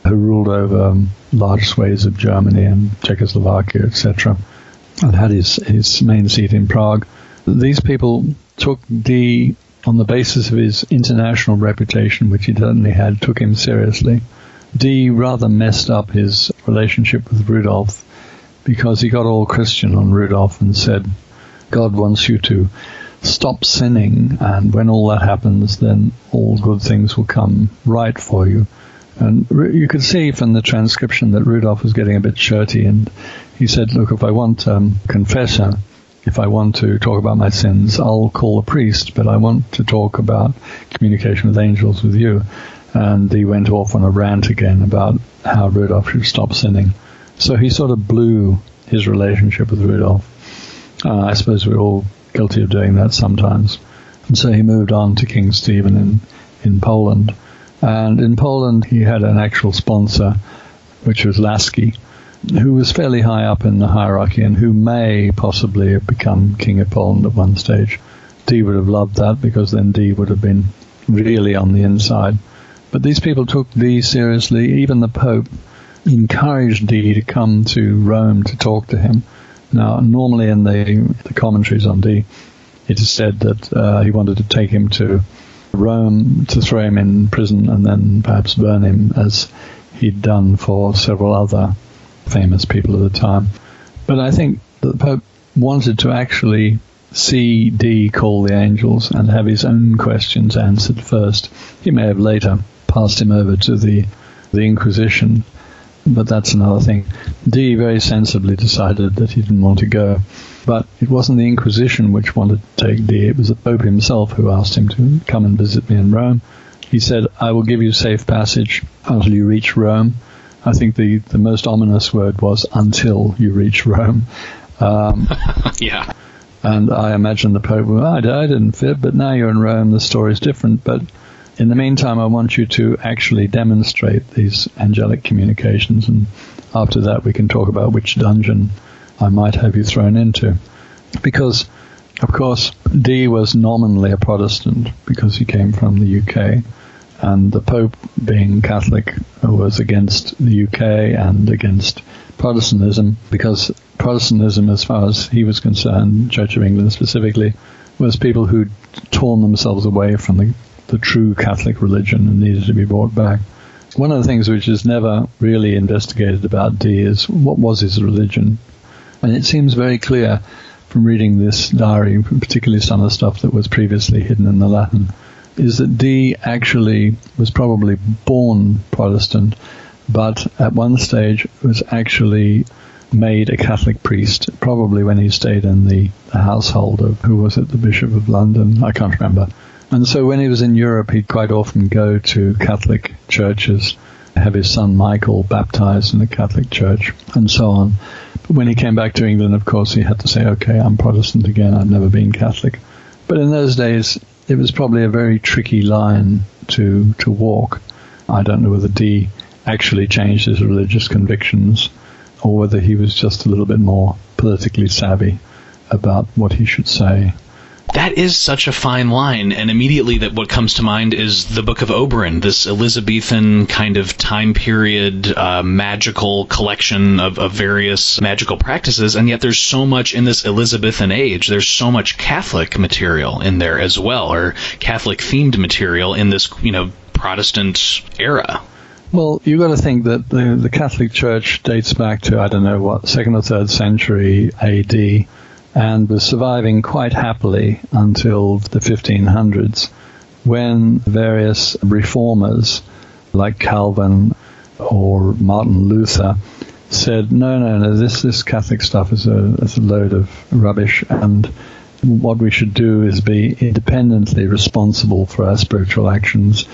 who ruled over large swathes of Germany and Czechoslovakia, etc., and had his main seat in Prague. These people took Dee on the basis of his international reputation, which he certainly had, took him seriously. Dee rather messed up his relationship with Rudolf because he got all Christian on Rudolf and said, God wants you to stop sinning, and when all that happens, then all good things will come right for you. And you could see from the transcription that Rudolf was getting a bit shirty, and he said, look, if I want confessor, if I want to talk about my sins, I'll call a priest, but I want to talk about communication with angels with you. And he went off on a rant again about how Rudolf should stop sinning. So he sort of blew his relationship with Rudolf. I suppose we're all guilty of doing that sometimes. And so he moved on to King Stephen in Poland. And in Poland he had an actual sponsor, which was Lasky, who was fairly high up in the hierarchy and who may possibly have become King of Poland at one stage. Dee would have loved that, because then Dee would have been really on the inside. But these people took Dee seriously. Even the Pope encouraged Dee to come to Rome to talk to him. Now, normally in the commentaries on Dee, it is said that he wanted to take him to Rome to throw him in prison and then perhaps burn him, as he'd done for several other famous people of the time. But I think the Pope wanted to actually see Dee call the angels and have his own questions answered first. He may have later passed him over to the Inquisition, but that's another thing. Dee very sensibly decided that he didn't want to go. But it wasn't the Inquisition which wanted to take Dee. It was the Pope himself who asked him to come and visit me in Rome. He said, I will give you safe passage until you reach Rome. I think the most ominous word was until you reach Rome. Yeah. And I imagine the Pope, well, I didn't fit, but now you're in Rome, the story's different. But in the meantime, I want you to actually demonstrate these angelic communications, and after that we can talk about which dungeon I might have you thrown into. Because, of course, Dee was nominally a Protestant because he came from the UK, and the Pope, being Catholic, was against the UK and against Protestantism, because Protestantism, as far as he was concerned, Church of England specifically, was people who'd torn themselves away from the true Catholic religion and needed to be brought back. One of the things which is never really investigated about Dee is what was his religion. And it seems very clear from reading this diary, particularly some of the stuff that was previously hidden in the Latin, is that Dee actually was probably born Protestant, but at one stage was actually made a Catholic priest, probably when he stayed in the household of, who was it, the Bishop of London? I can't remember. And so when he was in Europe, he'd quite often go to Catholic churches, have his son Michael baptized in the Catholic church, and so on. But when he came back to England, of course, he had to say, okay, I'm Protestant again, I've never been Catholic. But in those days, it was probably a very tricky line to walk. I don't know whether Dee actually changed his religious convictions, or whether he was just a little bit more politically savvy about what he should say. That is such a fine line, and immediately that what comes to mind is the Book of Oberon, this Elizabethan kind of time period magical collection of various magical practices, and yet there's so much in this Elizabethan age, there's so much Catholic material in there as well, or Catholic-themed material in this, Protestant era. Well, you've got to think that the Catholic Church dates back to, 2nd or 3rd century A.D., and was surviving quite happily until the 1500s, when various reformers like Calvin or Martin Luther said, no, this Catholic stuff is a load of rubbish, and what we should do is be independently responsible for our spiritual actions,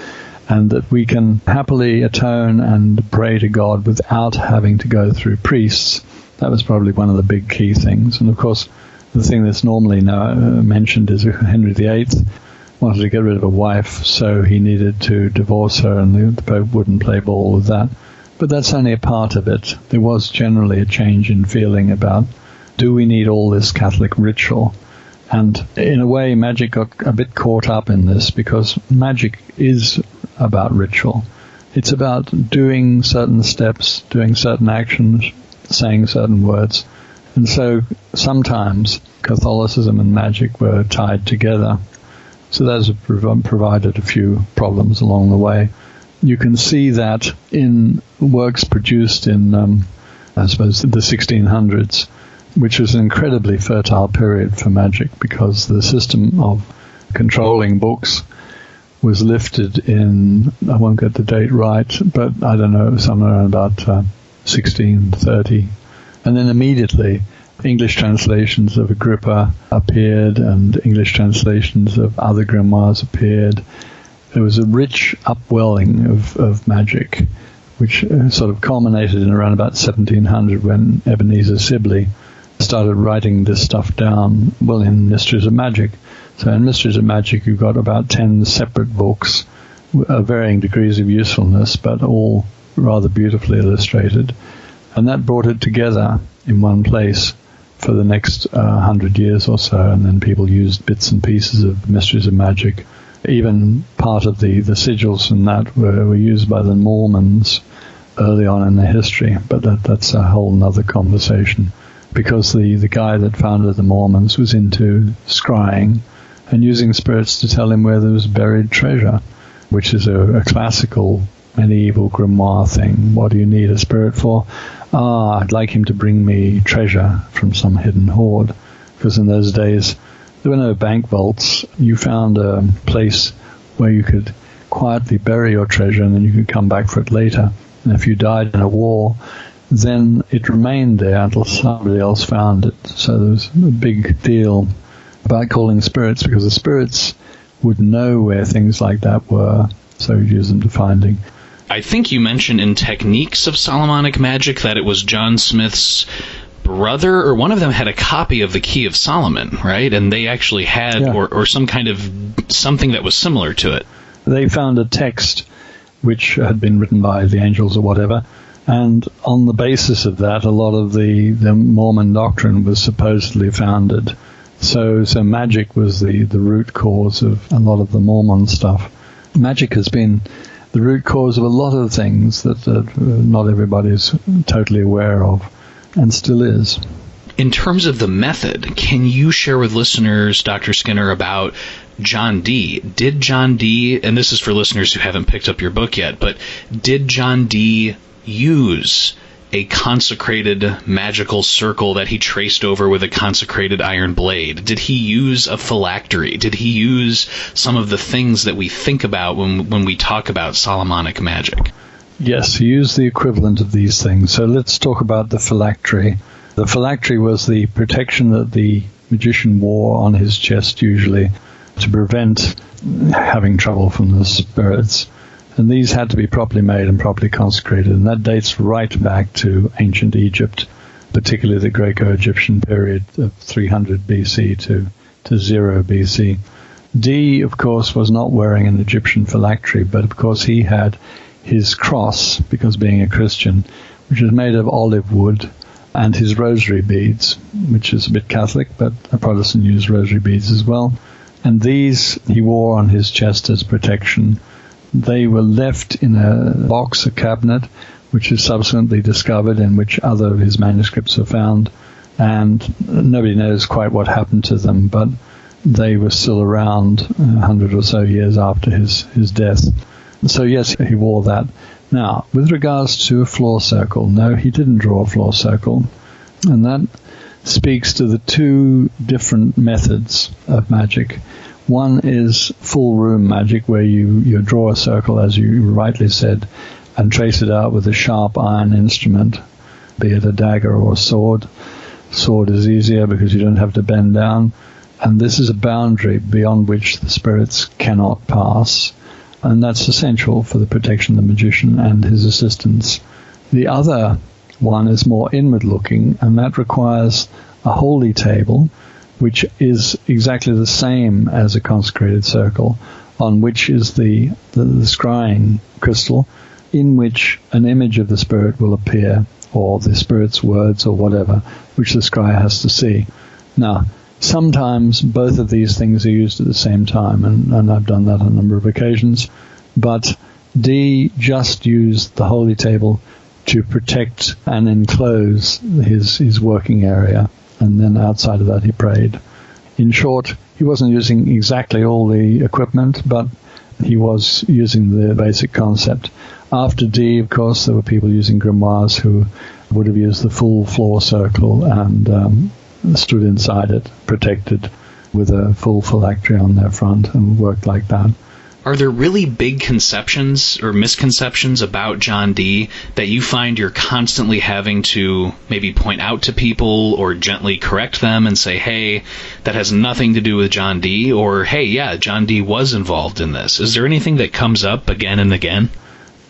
and that we can happily atone and pray to God without having to go through priests. That was probably one of the big key things. And of course, the thing that's normally mentioned is Henry VIII wanted to get rid of a wife, so he needed to divorce her, and the Pope wouldn't play ball with that. But that's only a part of it. There was generally a change in feeling about, do we need all this Catholic ritual? And in a way, magic got a bit caught up in this, because magic is about ritual. It's about doing certain steps, doing certain actions, saying certain words. And so sometimes Catholicism and magic were tied together. So that's provided a few problems along the way. You can see that in works produced in, I suppose, the 1600s, which was an incredibly fertile period for magic, because the system of controlling books was lifted in, I won't get the date right, but I don't know, somewhere around about 1630. And then immediately English translations of Agrippa appeared, and English translations of other grimoires appeared. There was a rich upwelling of magic, which sort of culminated in around about 1700, when Ebenezer Sibley started writing this stuff down, in Mysteries of Magic. So in Mysteries of Magic, you've got about 10 separate books of varying degrees of usefulness, but all rather beautifully illustrated. And that brought it together in one place for the next 100 years or so, and then people used bits and pieces of Mysteries of Magic. Even part of the sigils and that were used by the Mormons early on in their history, but that's a whole other conversation, because the guy that founded the Mormons was into scrying and using spirits to tell him where there was buried treasure, which is a classical medieval grimoire thing. What do you need a spirit for? I'd like him to bring me treasure from some hidden hoard, because in those days there were no bank vaults. You found a place where you could quietly bury your treasure, and then you could come back for it later. And if you died in a war, then it remained there until somebody else found it. So there was a big deal about calling spirits, because the spirits would know where things like that were, so you'd use them to finding. I think you mentioned in Techniques of Solomonic Magic that it was John Smith's brother, or one of them had a copy of the Key of Solomon, right? And they actually had, or some kind of something that was similar to it. They found a text which had been written by the angels or whatever, and on the basis of that, a lot of the Mormon doctrine was supposedly founded. So magic was the root cause of a lot of the Mormon stuff. Magic has been the root cause of a lot of things that not everybody is totally aware of, and still is. In terms of the method, can you share with listeners, Dr. Skinner, about John Dee? Did John Dee, and this is for listeners who haven't picked up your book yet, but did John Dee use a consecrated magical circle that he traced over with a consecrated iron blade? Did he use a phylactery? Did he use some of the things that we think about when we talk about Solomonic magic? Yes, he used the equivalent of these things. So let's talk about the phylactery. The phylactery was the protection that the magician wore on his chest, usually, to prevent having trouble from the spirits. And these had to be properly made and properly consecrated, and that dates right back to ancient Egypt, particularly the Greco-Egyptian period of 300 BC to 0 BC. Dee, of course, was not wearing an Egyptian phylactery, but of course he had his cross, because being a Christian, which was made of olive wood, and his rosary beads, which is a bit Catholic, but a Protestant used rosary beads as well. And these he wore on his chest as protection. They were left in a box, a cabinet, which is subsequently discovered, in which other of his manuscripts are found. And nobody knows quite what happened to them, but they were still around 100 or so years after his death. So yes, he wore that. Now, with regards to a floor circle, no, he didn't draw a floor circle. And that speaks to the two different methods of magic. One is full room magic, where you draw a circle, as you rightly said, and trace it out with a sharp iron instrument, be it a dagger or a sword. Sword is easier because you don't have to bend down. And this is a boundary beyond which the spirits cannot pass. And that's essential for the protection of the magician and his assistants. The other one is more inward-looking, and that requires a holy table, which is exactly the same as a consecrated circle, on which is the scrying crystal, in which an image of the spirit will appear, or the spirit's words or whatever, which the scryer has to see. Now, sometimes both of these things are used at the same time, and I've done that on a number of occasions, but Dee just used the holy table to protect and enclose his working area, and then outside of that he prayed. In short, he wasn't using exactly all the equipment, but he was using the basic concept. After Dee, of course, there were people using grimoires who would have used the full floor circle and stood inside it, protected with a full phylactery on their front, and worked like that. Are there really big conceptions or misconceptions about John Dee that you find you're constantly having to maybe point out to people or gently correct them and say, hey, that has nothing to do with John Dee, or hey, yeah, John Dee was involved in this? Is there anything that comes up again and again?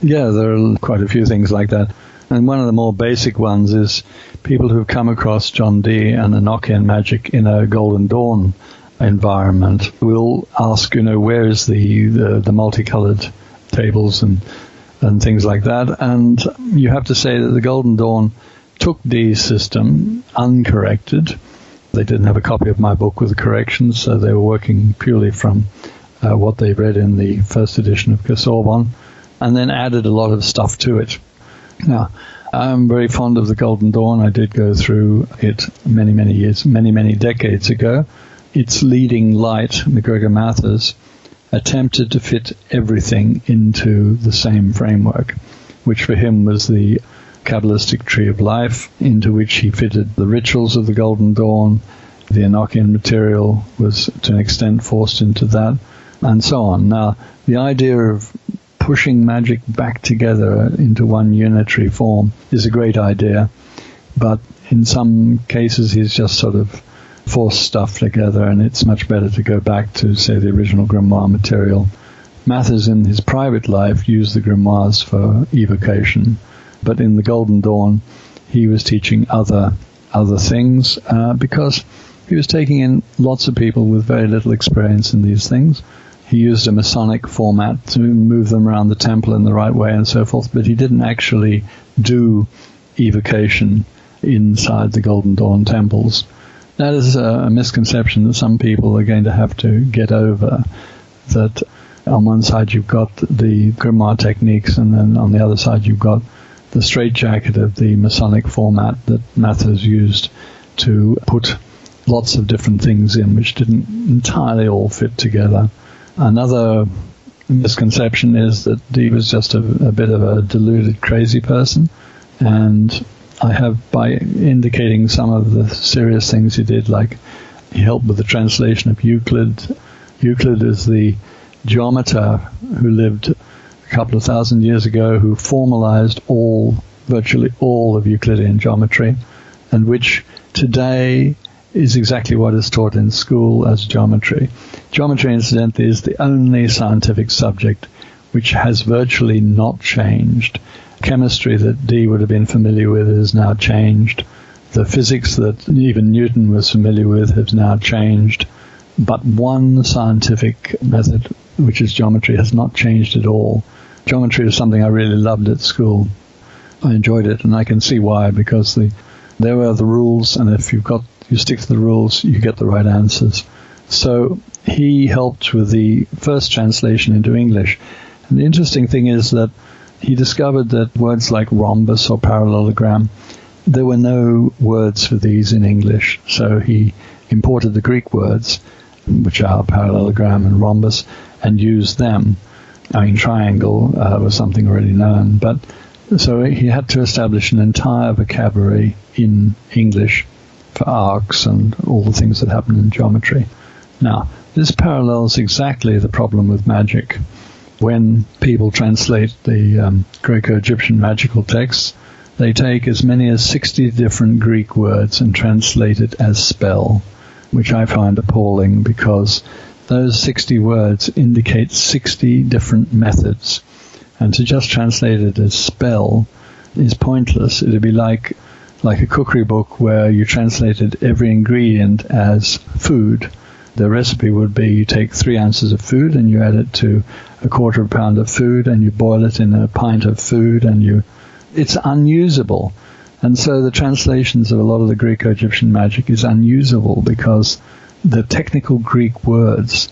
Yeah, there are quite a few things like that. And one of the more basic ones is people who've come across John Dee and Enochian magic in a Golden Dawn environment will ask, where is the multicolored tables and things like that. And you have to say that the Golden Dawn took Dee's system uncorrected. They didn't have a copy of my book with the corrections, so they were working purely from what they read in the first edition of Casaubon, and then added a lot of stuff to it. Now, I'm very fond of the Golden Dawn. I did go through it many decades ago. Its leading light, McGregor Mathers, attempted to fit everything into the same framework, which for him was the Kabbalistic tree of life, into which he fitted the rituals of the Golden Dawn. The Enochian material was to an extent forced into that, and so on. Now, the idea of pushing magic back together into one unitary form is a great idea, but in some cases he's just sort of forced stuff together, and it's much better to go back to, say, the original grimoire material. Mathers in his private life used the grimoires for evocation, but in the Golden Dawn he was teaching other things because he was taking in lots of people with very little experience in these things. He used a Masonic format to move them around the temple in the right way and so forth, but he didn't actually do evocation inside the Golden Dawn temples. That is a misconception that some people are going to have to get over, that on one side you've got the grimoire techniques, and then on the other side you've got the straitjacket of the Masonic format that Mathers used to put lots of different things in which didn't entirely all fit together. Another misconception is that Dee was just a bit of a deluded, crazy person, and I have, by indicating some of the serious things he did, like he helped with the translation of Euclid. Euclid is the geometer who lived a couple of thousand years ago, who formalized virtually all of Euclidean geometry, and which today is exactly what is taught in school as geometry. Geometry, incidentally, is the only scientific subject which has virtually not changed. Chemistry that Dee would have been familiar with has now changed. The physics that even Newton was familiar with has now changed. But one scientific method, which is geometry, has not changed at all. Geometry is something I really loved at school. I enjoyed it, and I can see why, because there were the rules, and if you stick to the rules, you get the right answers. So he helped with the first translation into English. And the interesting thing is that he discovered that words like rhombus or parallelogram, there were no words for these in English. So he imported the Greek words, which are parallelogram and rhombus, and used them. Triangle was something already known, but so he had to establish an entire vocabulary in English for arcs and all the things that happen in geometry. Now, this parallels exactly the problem with magic. When people translate the Greco-Egyptian magical texts, they take as many as 60 different Greek words and translate it as spell, which I find appalling, because those 60 words indicate 60 different methods. And to just translate it as spell is pointless. It would be like a cookery book where you translated every ingredient as food. The recipe would be you take 3 ounces of food and you add it to a quarter of a pound of food and you boil it in a pint of food and it's unusable. And so the translations of a lot of the Greco-Egyptian magic is unusable because the technical Greek words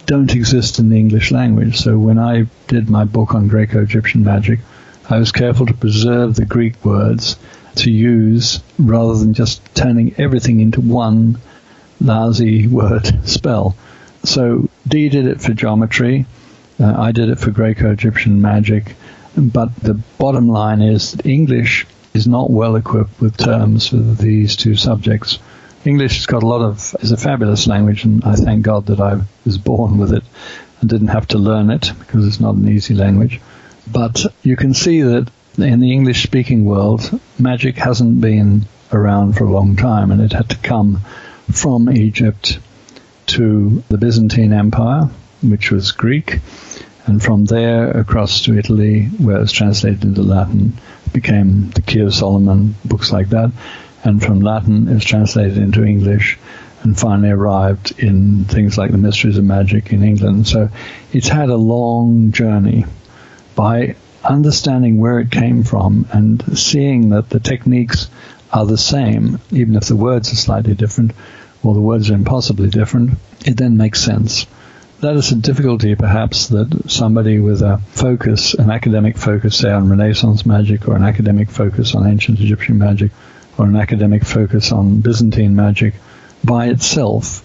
don't exist in the English language. So when I did my book on Greco-Egyptian magic, I was careful to preserve the Greek words to use rather than just turning everything into one lousy word spell. So Dee did it for geometry, I did it for Greco-Egyptian magic, but the bottom line is that English is not well equipped with terms for these two subjects. English is a fabulous language, and I thank God that I was born with it and didn't have to learn it because it's not an easy language. But you can see that in the English-speaking world, magic hasn't been around for a long time, and it had to come from Egypt to the Byzantine Empire, which was Greek, and from there across to Italy, where it was translated into Latin, became the Key of Solomon, books like that, and from Latin it was translated into English, and finally arrived in things like the Mysteries of Magic in England. So it's had a long journey. By understanding where it came from and seeing that the techniques are the same, even if the words are slightly different, or the words are impossibly different, it then makes sense. That is a difficulty, perhaps, that somebody with a focus, an academic focus, say, on Renaissance magic, or an academic focus on ancient Egyptian magic, or an academic focus on Byzantine magic, by itself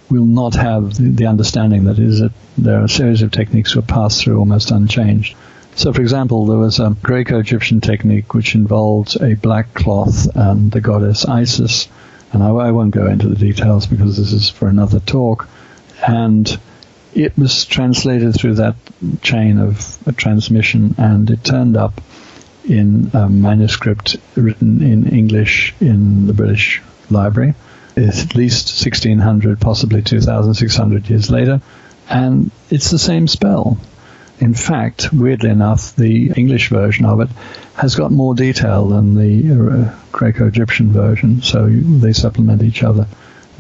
will not have the understanding that there are a series of techniques that pass through almost unchanged. So, for example, there was a Greco-Egyptian technique which involved a black cloth and the goddess Isis, and I won't go into the details because this is for another talk, and it was translated through that chain of transmission, and it turned up in a manuscript written in English in the British Library. It's at least 1600, possibly 2,600 years later, and it's the same spell. In fact, weirdly enough, the English version of it has got more detail than the Greco-Egyptian version, so they supplement each other.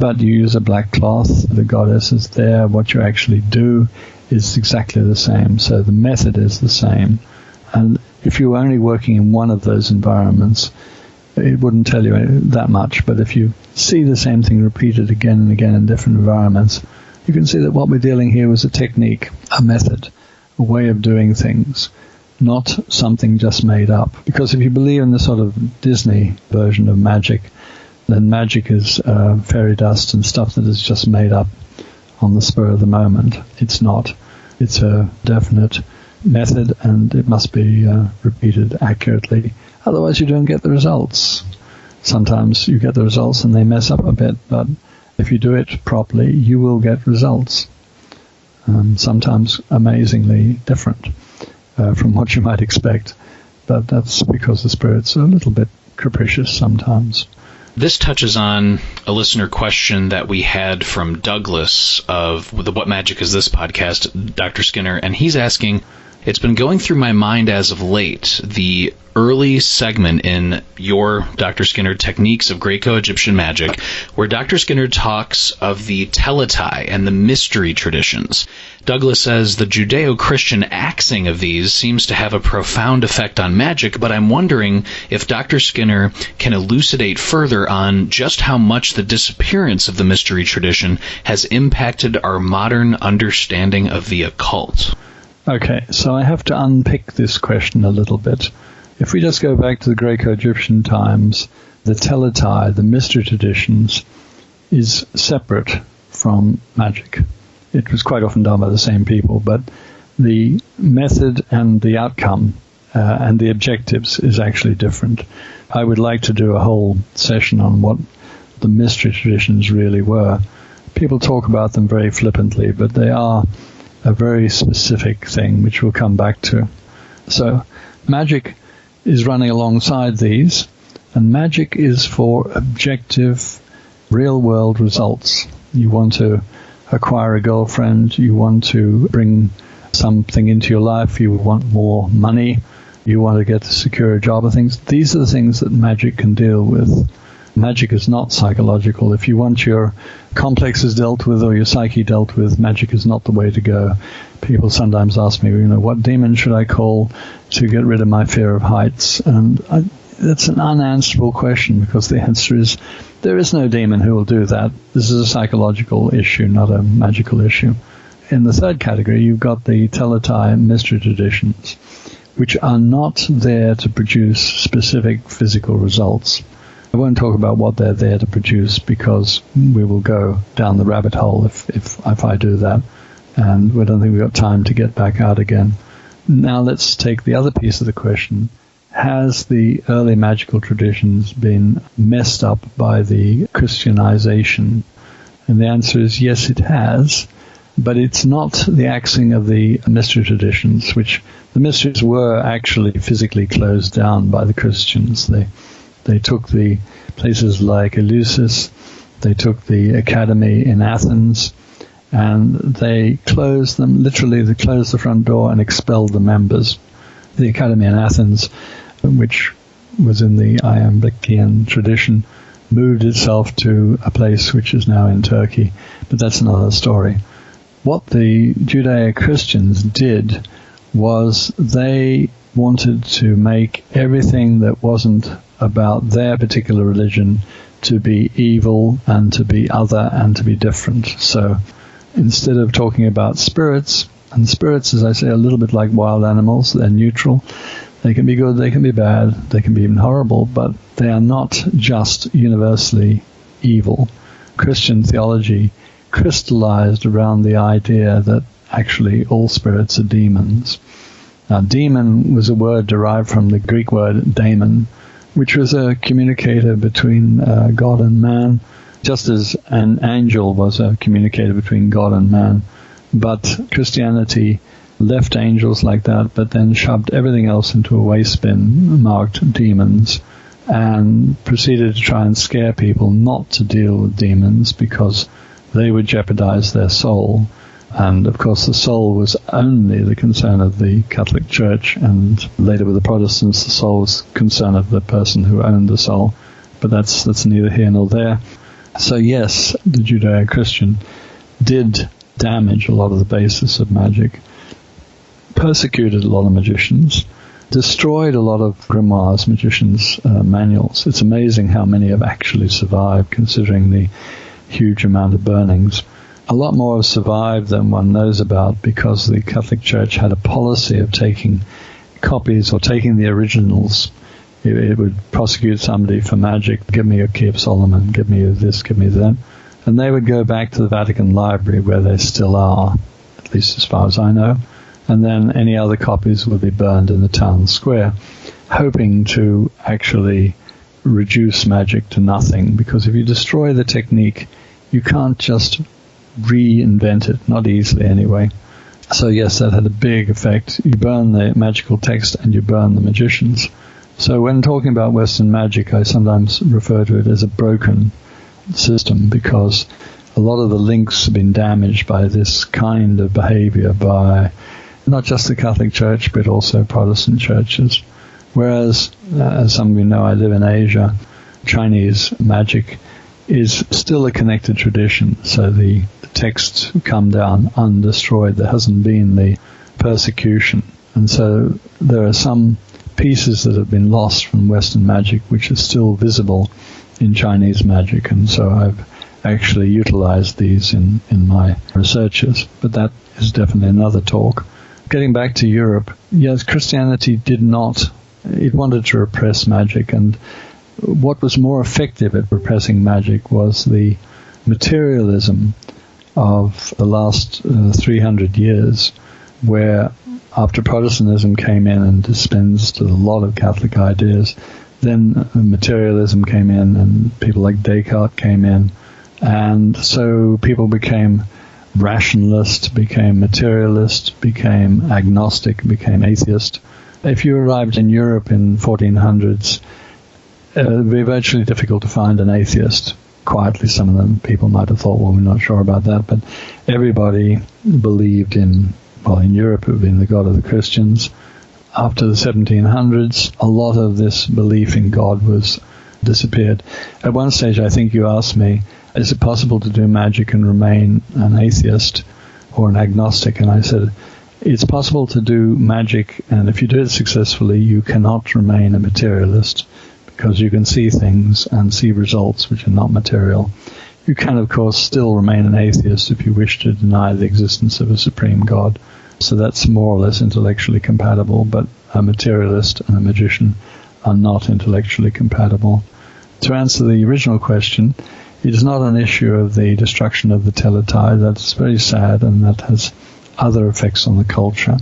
But you use a black cloth, the goddess is there, what you actually do is exactly the same, so the method is the same. And if you were only working in one of those environments, it wouldn't tell you that much, but if you see the same thing repeated again and again in different environments, you can see that what we're dealing here was a technique, a method, a way of doing things, not something just made up. Because if you believe in the sort of Disney version of magic, then magic is fairy dust and stuff that is just made up on the spur of the moment. It's not. It's a definite method, and it must be repeated accurately. Otherwise you don't get the results. Sometimes you get the results and they mess up a bit, but if you do it properly, you will get results. Sometimes amazingly different from what you might expect. But that's because the spirit's a little bit capricious sometimes. This touches on a listener question that we had from Douglas of the What Magic Is This podcast, Dr. Skinner, and he's asking, it's been going through my mind as of late, the early segment in your, Dr. Skinner, Techniques of Greco-Egyptian Magic, where Dr. Skinner talks of the teletai and the mystery traditions. Douglas says the Judeo-Christian axing of these seems to have a profound effect on magic, but I'm wondering if Dr. Skinner can elucidate further on just how much the disappearance of the mystery tradition has impacted our modern understanding of the occult. Okay, so I have to unpick this question a little bit. If we just go back to the Greco-Egyptian times, the teletai, the mystery traditions, is separate from magic. It was quite often done by the same people, but the method and the outcome and the objectives is actually different. I would like to do a whole session on what the mystery traditions really were. People talk about them very flippantly, but they are a very specific thing, which we'll come back to. So magic is running alongside these, and magic is for objective, real-world results. You want to acquire a girlfriend, you want to bring something into your life, you want more money, you want to get to secure a job or things. These are the things that magic can deal with. Magic is not psychological. If you want your complexes dealt with or your psyche dealt with, magic is not the way to go. People sometimes ask me, what demon should I call to get rid of my fear of heights? And that's an unanswerable question, because the answer is there is no demon who will do that. This is a psychological issue, not a magical issue. In the third category, you've got the Teletai mystery traditions, which are not there to produce specific physical results. I won't talk about what they're there to produce, because we will go down the rabbit hole if I do that, and we don't think we've got time to get back out again. Now let's take the other piece of the question. Has the early magical traditions been messed up by the Christianization? And the answer is yes, it has, but it's not the axing of the mystery traditions, which the mysteries were actually physically closed down by the Christians. They took the places like Eleusis, they took the academy in Athens, and they closed them, literally they closed the front door and expelled the members. The academy in Athens, which was in the Iamblichian tradition, moved itself to a place which is now in Turkey, but that's another story. What the Judeo-Christians did was they wanted to make everything that wasn't about their particular religion to be evil and to be other and to be different. So instead of talking about spirits, and spirits, as I say, are a little bit like wild animals, they're neutral. They can be good, they can be bad, they can be even horrible, but they are not just universally evil. Christian theology crystallized around the idea that actually all spirits are demons. Now, demon was a word derived from the Greek word daemon, which was a communicator between God and man, just as an angel was a communicator between God and man. But Christianity left angels like that, but then shoved everything else into a waste bin marked demons, and proceeded to try and scare people not to deal with demons because they would jeopardize their soul. And of course the soul was only the concern of the Catholic Church, and later with the Protestants the soul was concern of the person who owned the soul. But that's neither here nor there. So yes, the Judeo-Christian did damage a lot of the basis of magic, persecuted a lot of magicians, destroyed a lot of grimoires, magicians' manuals. It's amazing how many have actually survived, considering the huge amount of burnings. A lot more have survived than one knows about, because the Catholic Church had a policy of taking copies or taking the originals. It would prosecute somebody for magic. Give me your Key of Solomon, give me this, give me that. And they would go back to the Vatican Library, where they still are, at least as far as I know. And then any other copies would be burned in the town square, hoping to actually reduce magic to nothing. Because if you destroy the technique, you can't just reinvent it, not easily anyway. So yes, that had a big effect. You burn the magical text and you burn the magicians. So when talking about Western magic, I sometimes refer to it as a broken system, because a lot of the links have been damaged by this kind of behavior by not just the Catholic Church, but also Protestant churches. Whereas, as some of you know, I live in Asia. Chinese magic is still a connected tradition, so the texts come down undestroyed. There hasn't been the persecution. And so there are some pieces that have been lost from Western magic which are still visible in Chinese magic, and so I've actually utilized these in my researches. But that is definitely another talk. Getting back to Europe, yes, Christianity did not, it wanted to repress magic, and what was more effective at repressing magic was the materialism of the last 300 years, where after Protestantism came in and dispensed a lot of Catholic ideas, then materialism came in and people like Descartes came in, and so people became rationalist, became materialist, became agnostic, became atheist. If you arrived in Europe in 1400s, it would be virtually difficult to find an atheist. quietly. Some of them people might have thought, well, we're not sure about that, but everybody believed in Europe it would be in the God of the Christians. After the 1700s, a lot of this belief in God was disappeared. At one stage, I think you asked me, is it possible to do magic and remain an atheist or an agnostic? And I said, it's possible to do magic, and if you do it successfully, you cannot remain a materialist, because you can see things and see results which are not material. You can, of course, still remain an atheist if you wish to deny the existence of a supreme God. So that's more or less intellectually compatible, but a materialist and a magician are not intellectually compatible. To answer the original question, it is not an issue of the destruction of the teletype. That's very sad, and that has other effects on the culture.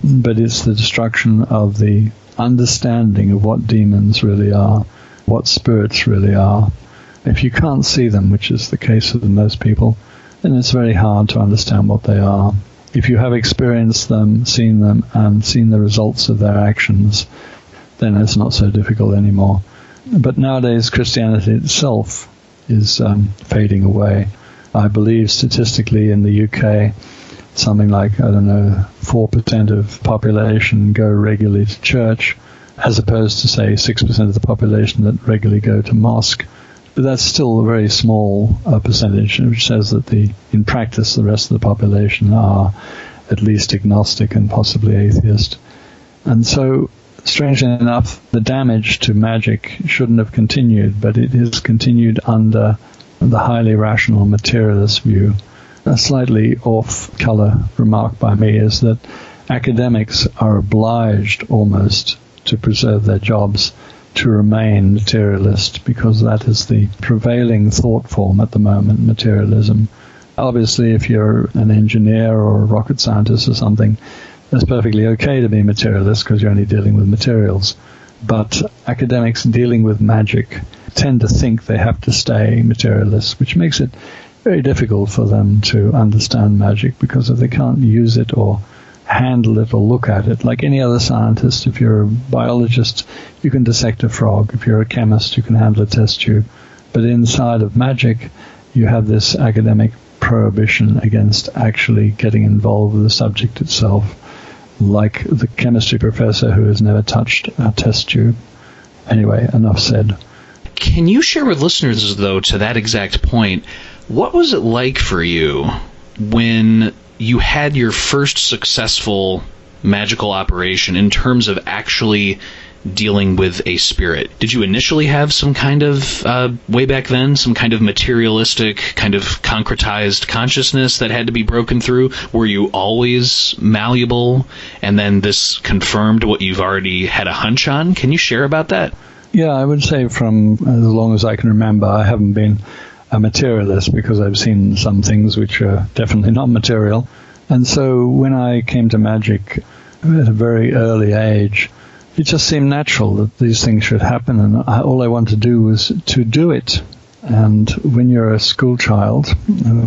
But it's the destruction of the understanding of what demons really are, what spirits really are. If you can't see them, which is the case with most people, then it's very hard to understand what they are. If you have experienced them, and seen the results of their actions, then it's not so difficult anymore. But nowadays, Christianity itself is fading away. I believe statistically in the UK, something like, 4% of population go regularly to church, as opposed to, say, 6% of the population that regularly go to mosque. But that's still a very small percentage, which says that in practice, the rest of the population are at least agnostic and possibly atheist. And so, strangely enough, the damage to magic shouldn't have continued, but it has continued under the highly rational materialist view. A slightly off-color remark by me is that academics are obliged almost to preserve their jobs, to remain materialist, because that is the prevailing thought form at the moment, materialism. Obviously, if you're an engineer or a rocket scientist or something, it's perfectly okay to be materialist because you're only dealing with materials. But academics dealing with magic tend to think they have to stay materialist, which makes it very difficult for them to understand magic, because if they can't use it or handle it or look at it, like any other scientist, if you're a biologist, you can dissect a frog. If you're a chemist, you can handle a test tube. But inside of magic, you have this academic prohibition against actually getting involved with the subject itself, like the chemistry professor who has never touched a test tube. Anyway, enough said. Can you share with listeners, though, to that exact point, what was it like for you when you had your first successful magical operation in terms of actually dealing with a spirit? Did you initially have some kind of, way back then, some kind of materialistic, kind of concretized consciousness that had to be broken through? Were you always malleable, and then this confirmed what you've already had a hunch on? Can you share about that? Yeah, I would say from as long as I can remember, I haven't been a materialist, because I've seen some things which are definitely not material. And so when I came to magic at a very early age, it just seemed natural that these things should happen, and all I wanted to do was to do it. And when you're a school child,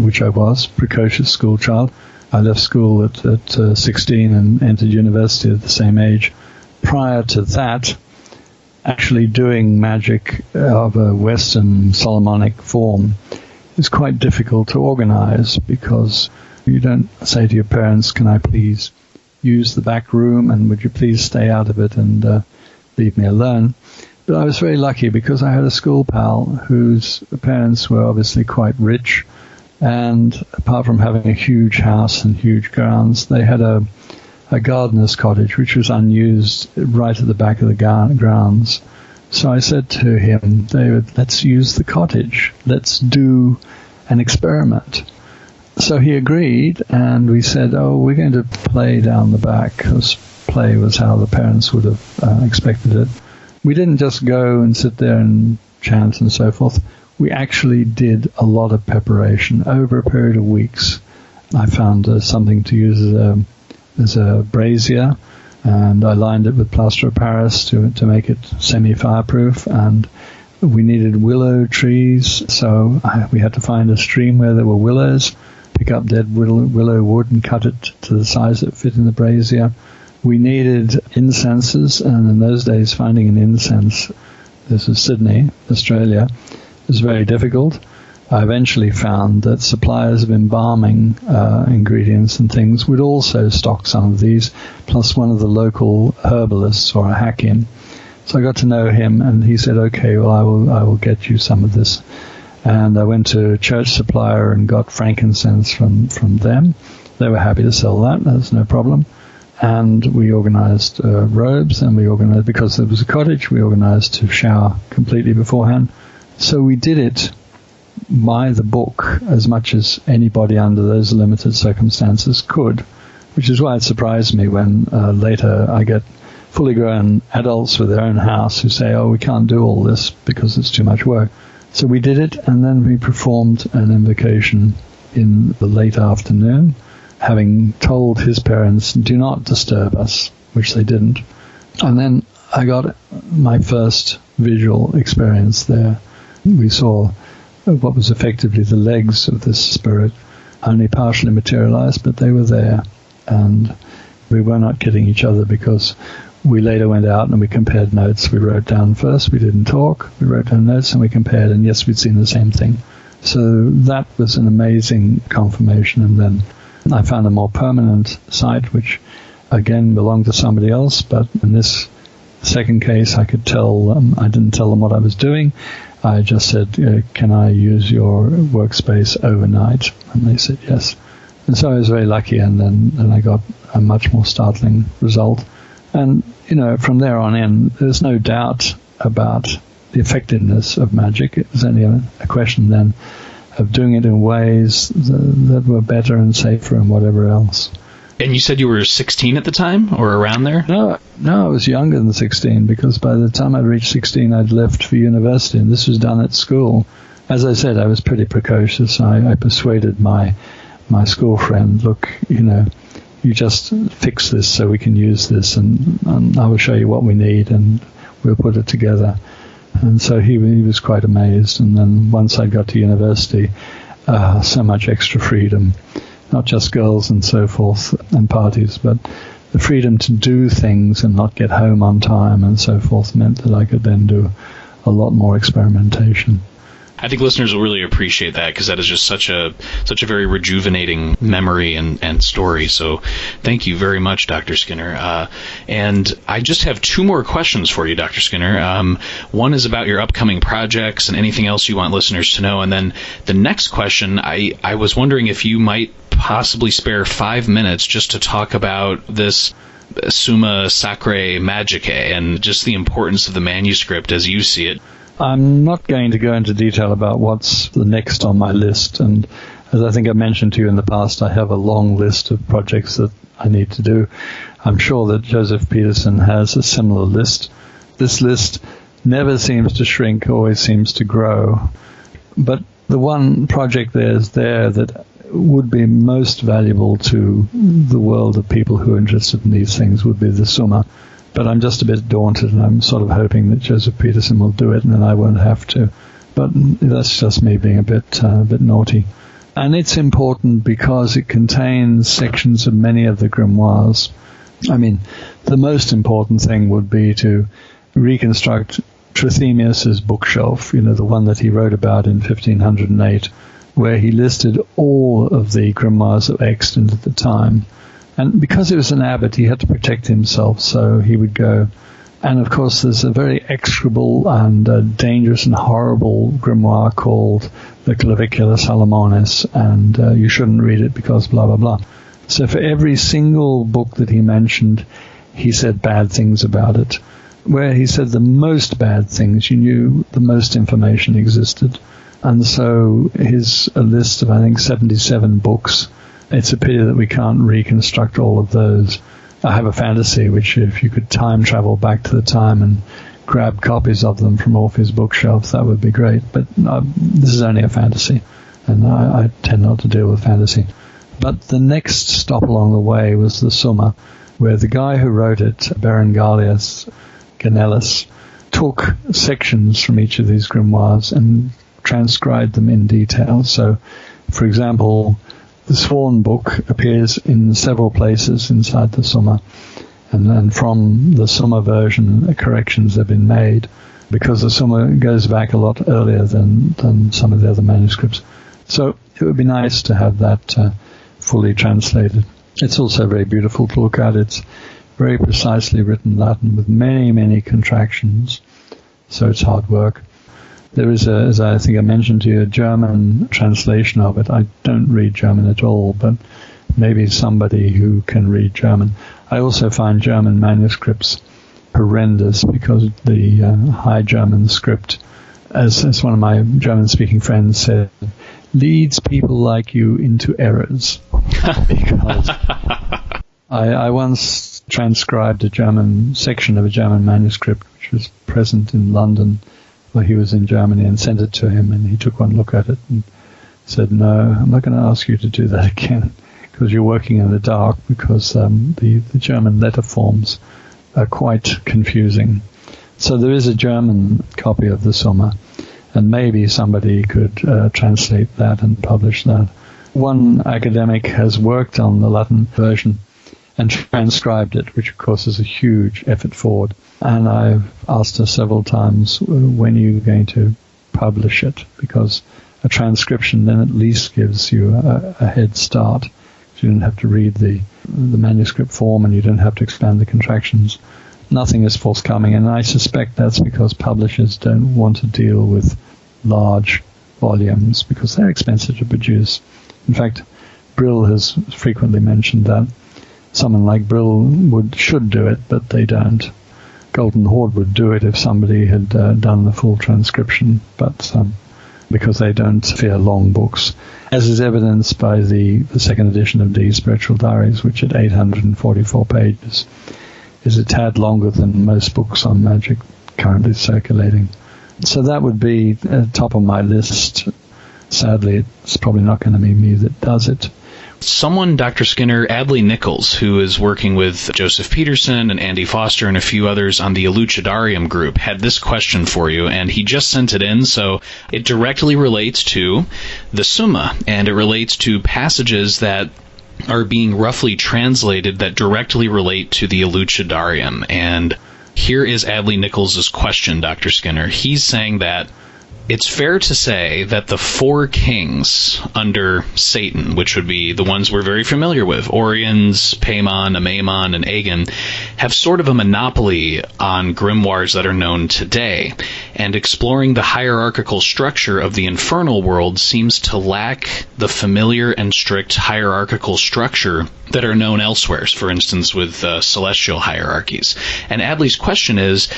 which I was, precocious school child, I left school at 16 and entered university at the same age. Prior to that, actually doing magic of a Western Solomonic form is quite difficult to organize, because you don't say to your parents, can I please use the back room, and would you please stay out of it and leave me alone? But I was very lucky, because I had a school pal whose parents were obviously quite rich, and apart from having a huge house and huge grounds, they had a gardener's cottage which was unused right at the back of the grounds. So I said to him, David, let's use the cottage. Let's do an experiment. So he agreed, and we said, we're going to play down the back, because play was how the parents would have expected it. We didn't just go and sit there and chant and so forth. We actually did a lot of preparation over a period of weeks. I found something to use as a brazier, and I lined it with plaster of Paris to make it semi-fireproof, and we needed willow trees, so we had to find a stream where there were willows, pick up dead willow wood and cut it to the size that fit in the brazier. We needed incenses, and in those days finding an incense, this is Sydney, Australia, was very difficult. I eventually found that suppliers of embalming ingredients and things would also stock some of these, plus one of the local herbalists or a hakim. So I got to know him, and he said, okay, well, I will get you some of this. And I went to a church supplier and got frankincense from them. They were happy to sell that. That's no problem. And we organized robes, and we organized, because there was a cottage, we organized to shower completely beforehand. So we did it by the book as much as anybody under those limited circumstances could, which is why it surprised me when later I get fully grown adults with their own house who say, oh, we can't do all this because it's too much work. So we did it, and then we performed an invocation in the late afternoon, having told his parents, do not disturb us, which they didn't. And then I got my first visual experience there. We saw what was effectively the legs of this spirit, only partially materialized, but they were there. And we were not kidding each other, because we later went out and we compared notes. We wrote down first, we didn't talk, we wrote down notes and we compared, and yes, we'd seen the same thing. So that was an amazing confirmation. And then I found a more permanent site, which again belonged to somebody else, but in this second case I could tell I didn't tell them what I was doing. I just said, can I use your workspace overnight? And they said yes. And so I was very lucky, and then I got a much more startling result. And, from there on in, there's no doubt about the effectiveness of magic. It was only a question then of doing it in ways that were better and safer and whatever else. And you said you were 16 at the time, or around there? No, I was younger than 16, because by the time I'd reached 16, I'd left for university, and this was done at school. As I said, I was pretty precocious. I persuaded my school friend, look, you just fix this so we can use this, and I will show you what we need, and we'll put it together. And so he was quite amazed. And then once I got to university, so much extra freedom. Not just girls and so forth and parties, but the freedom to do things and not get home on time and so forth meant that I could then do a lot more experimentation. I think listeners will really appreciate that, because that is just such a very rejuvenating memory and story. So thank you very much, Dr. Skinner. And I just have two more questions for you, Dr. Skinner. One is about your upcoming projects and anything else you want listeners to know. And then the next question, I was wondering if you might possibly spare 5 minutes just to talk about this Summa Sacrae Magicae and just the importance of the manuscript as you see it. I'm not going to go into detail about what's the next on my list, and as I think I mentioned to you in the past, I have a long list of projects that I need to do. I'm sure that Joseph Peterson has a similar list. This list never seems to shrink, always seems to grow. But the one project there that would be most valuable to the world of people who are interested in these things would be the Summa. But I'm just a bit daunted, and I'm sort of hoping that Joseph Peterson will do it, and then I won't have to. But that's just me being a bit naughty. And it's important because it contains sections of many of the grimoires. I mean, the most important thing would be to reconstruct Trithemius's bookshelf, the one that he wrote about in 1508, where he listed all of the grimoires that were extant at the time. And because he was an abbot, he had to protect himself, so he would go. And of course, there's a very execrable and dangerous and horrible grimoire called the Clavicula Salomonis, and you shouldn't read it because blah, blah, blah. So for every single book that he mentioned, he said bad things about it. Where he said the most bad things, you knew the most information existed. And so his list of, I think, 77 books. It's a pity that we can't reconstruct all of those. I have a fantasy which, if you could time travel back to the time and grab copies of them from off his bookshelf, that would be great. But this is only a fantasy, and I tend not to deal with fantasy. But the next stop along the way was the Summa, where the guy who wrote it, Berengarius Ganellus, took sections from each of these grimoires and transcribed them in detail. So, for example, the Sworn Book appears in several places inside the Summa, and then from the Summa version, corrections have been made. because the Summa goes back a lot earlier than some of the other manuscripts. So it would be nice to have that fully translated. It's also very beautiful to look at. It's very precisely written Latin with many, many contractions, so it's hard work. There is, as I think I mentioned to you, a German translation of it. I don't read German at all, but maybe somebody who can read German. I also find German manuscripts horrendous because the High German script, as one of my German-speaking friends said, leads people like you into errors. Because I once transcribed a German section of a German manuscript which was present in London while he was in Germany, and sent it to him, and he took one look at it and said, no, I'm not going to ask you to do that again because you're working in the dark, because the German letter forms are quite confusing. So there is a German copy of the Summa, and maybe somebody could translate that and publish that. One academic has worked on the Latin version and transcribed it, which of course is a huge effort forward. And I've asked her several times, when are you going to publish it? Because a transcription then at least gives you a head start. You don't have to read the manuscript form, and you don't have to expand the contractions. Nothing is forthcoming, and I suspect that's because publishers don't want to deal with large volumes because they're expensive to produce. In fact, Brill has frequently mentioned that someone like Brill should do it, but they don't. Golden Horde would do it if somebody had done the full transcription, but because they don't fear long books, as is evidenced by the second edition of Dee's Spiritual Diaries, which at 844 pages is a tad longer than most books on magic currently circulating. So that would be top of my list. Sadly, it's probably not going to be me that does it. Someone, Dr. Skinner, Adley Nichols, who is working with Joseph Peterson and Andy Foster and a few others on the Elucidarium group, had this question for you, and he just sent it in, so it directly relates to the Summa, and it relates to passages that are being roughly translated that directly relate to the Elucidarium. And here is Adley Nichols' question, Dr. Skinner. He's saying that it's fair to say that the four kings under Satan, which would be the ones we're very familiar with, Oriens, Paimon, Amaimon, and Aegon, have sort of a monopoly on grimoires that are known today, and exploring the hierarchical structure of the infernal world seems to lack the familiar and strict hierarchical structure that are known elsewhere, for instance with celestial hierarchies. And Adley's question is,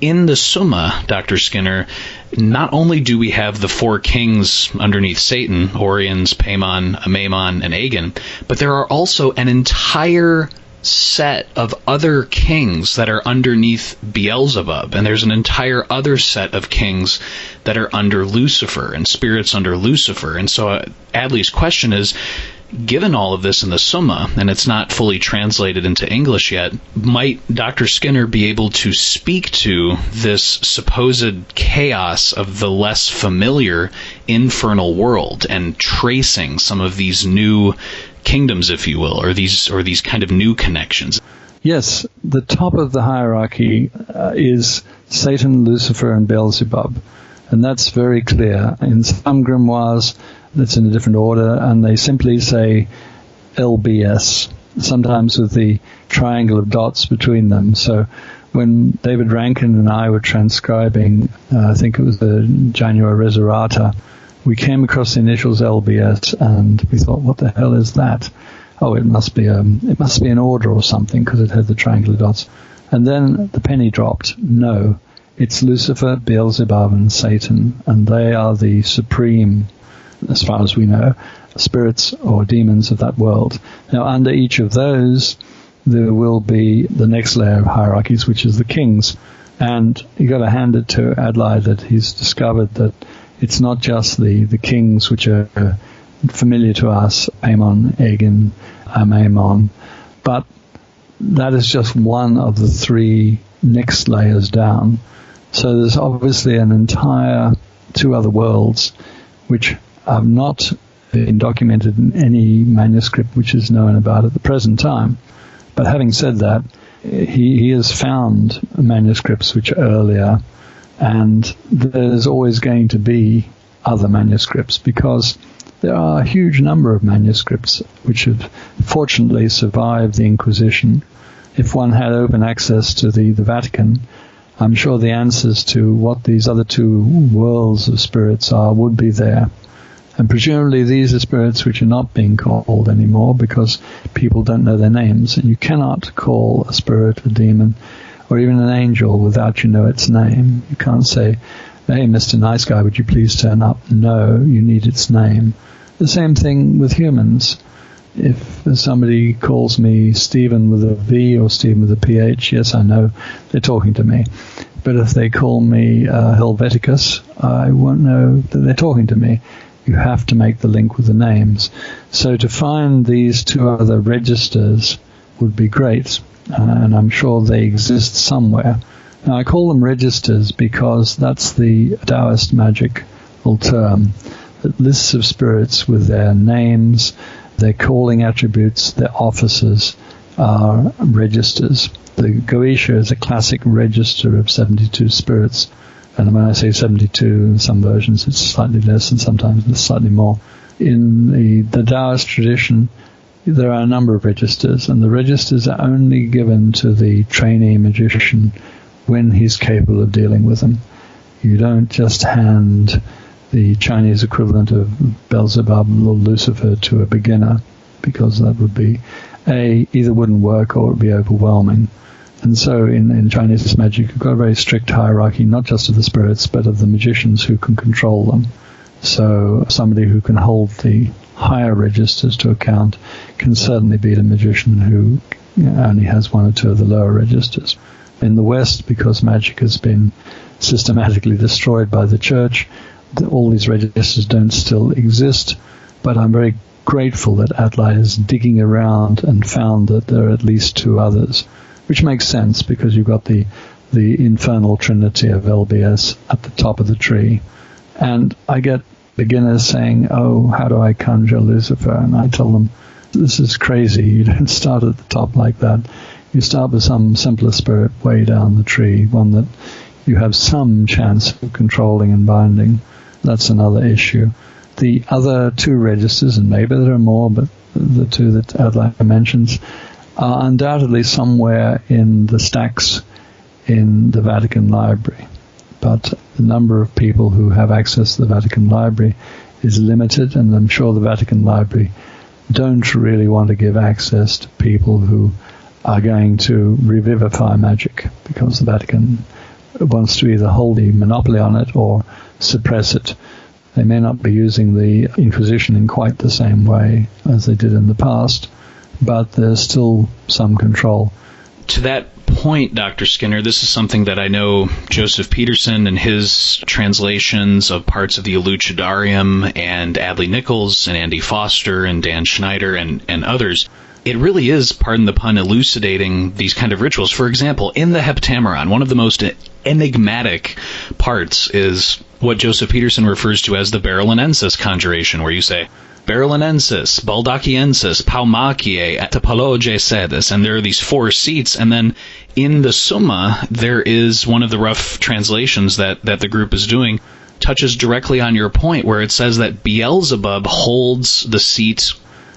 in the Summa, Dr. Skinner, not only do we have the four kings underneath Satan, Oriens, Paimon, Amaimon, and Aegon, but there are also an entire set of other kings that are underneath Beelzebub, and there's an entire other set of kings that are under Lucifer, and spirits under Lucifer. And so Adley's question is, given all of this in the Summa, and it's not fully translated into English yet, might Dr. Skinner be able to speak to this supposed chaos of the less familiar infernal world and tracing some of these new kingdoms, if you will, or these kind of new connections? Yes, the top of the hierarchy is Satan, Lucifer, and Beelzebub, and that's very clear. In some grimoires, that's in a different order, and they simply say LBS, sometimes with the triangle of dots between them. So when David Rankin and I were transcribing, I think it was the Janua Resurrata, we came across the initials LBS, and we thought, what the hell is that? Oh, it must be an order or something, because it had the triangle of dots. And then the penny dropped. No, it's Lucifer, Beelzebub, and Satan, and they are the supreme, as far as we know, spirits or demons of that world. Now, under each of those, there will be the next layer of hierarchies, which is the kings. And you got to hand it to Adlai that he's discovered that it's not just the kings which are familiar to us, Paimon, Aegon, Amaimon, but that is just one of the three next layers down. So there's obviously an entire two other worlds which have not been documented in any manuscript which is known about at the present time. But having said that, he has found manuscripts which are earlier, And there's always going to be other manuscripts, because there are a huge number of manuscripts which have fortunately survived the Inquisition. If one had open access to the Vatican, I'm sure the answers to what these other two worlds of spirits are would be there. And presumably these are spirits which are not being called anymore because people don't know their names. And you cannot call a spirit, a demon, or even an angel without you know its name. You can't say, "Hey, Mr. Nice Guy, would you please turn up?" No, you need its name. The same thing with humans. If somebody calls me Stephen with a V or Stephen with a PH, yes, I know they're talking to me. But if they call me Helveticus, I won't know that they're talking to me. You have to make the link with the names. So to find these two other registers would be great, and I'm sure they exist somewhere. Now, I call them registers because that's the Taoist magical term that lists of spirits with their names, their calling attributes, their offices are registers. The Goetia is a classic register of 72 spirits. And when I say 72, in some versions it's slightly less and sometimes it's slightly more. In the Taoist tradition, there are a number of registers, and the registers are only given to the trainee magician when he's capable of dealing with them. You don't just hand the Chinese equivalent of Beelzebub or Lucifer to a beginner, because that would be, either wouldn't work or it would be overwhelming. And so in Chinese magic, you've got a very strict hierarchy, not just of the spirits, but of the magicians who can control them. So somebody who can hold the higher registers to account can certainly beat a magician who only has one or two of the lower registers. In the West, because magic has been systematically destroyed by the church, all these registers don't still exist, but I'm very grateful that Adlai is digging around and found that there are at least two others, which makes sense because you've got the infernal trinity of LBS at the top of the tree. And I get beginners saying, "Oh, how do I conjure Lucifer?" And I tell them, this is crazy. You don't start at the top like that. You start with some simpler spirit way down the tree, one that you have some chance of controlling and binding. That's another issue. The other two registers, and maybe there are more, but the two that Adlai mentions, are undoubtedly somewhere in the stacks in the Vatican Library. But the number of people who have access to the Vatican Library is limited, and I'm sure the Vatican Library don't really want to give access to people who are going to revivify magic, because the Vatican wants to either hold the monopoly on it or suppress it. They may not be using the Inquisition in quite the same way as they did in the past, but there's still some control. To that point, Dr. Skinner, this is something that I know Joseph Peterson and his translations of parts of the Lucidarium, and Adlai Nichols and Andy Foster and Dan Schneider and others, it really is, pardon the pun, elucidating these kind of rituals. For example, in the Heptameron, one of the most enigmatic parts is what Joseph Peterson refers to as the Beryllinensis conjuration, where you say, Beryllinensis, Baldachiensis, Paumachiae, Atapaloge sedis, and there are these four seats, and then in the Summa, there is one of the rough translations that the group is doing, touches directly on your point, where it says that Beelzebub holds the seat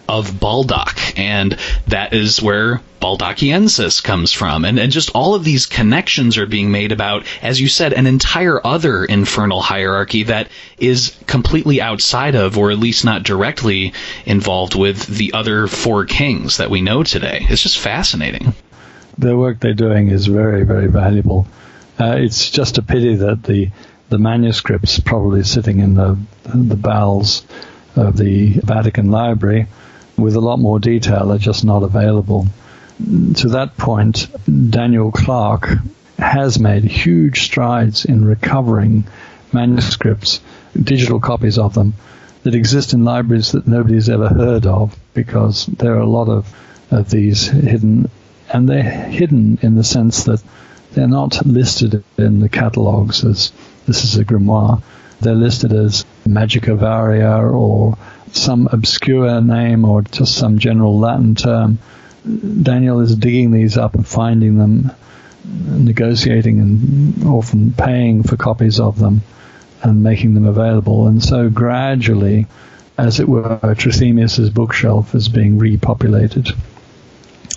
of Baldock, and that is where Baldachiensis comes from. And just all of these connections are being made about, as you said, an entire other infernal hierarchy that is completely outside of, or at least not directly involved with, the other four kings that we know today. It's just fascinating. The work they're doing is very, very valuable. It's just a pity that the manuscripts probably sitting in the bowels of the Vatican Library with a lot more detail are just not available. To that point, Daniel Clark has made huge strides in recovering manuscripts, digital copies of them, that exist in libraries that nobody's ever heard of, because there are a lot of these hidden, and they're hidden in the sense that they're not listed in the catalogues as this is a grimoire. They're listed as Magica Varia or some obscure name or just some general Latin term. Daniel is digging these up and finding them negotiating and often paying for copies of them and making them available. And so gradually, as it were, Trithemius's bookshelf is being repopulated.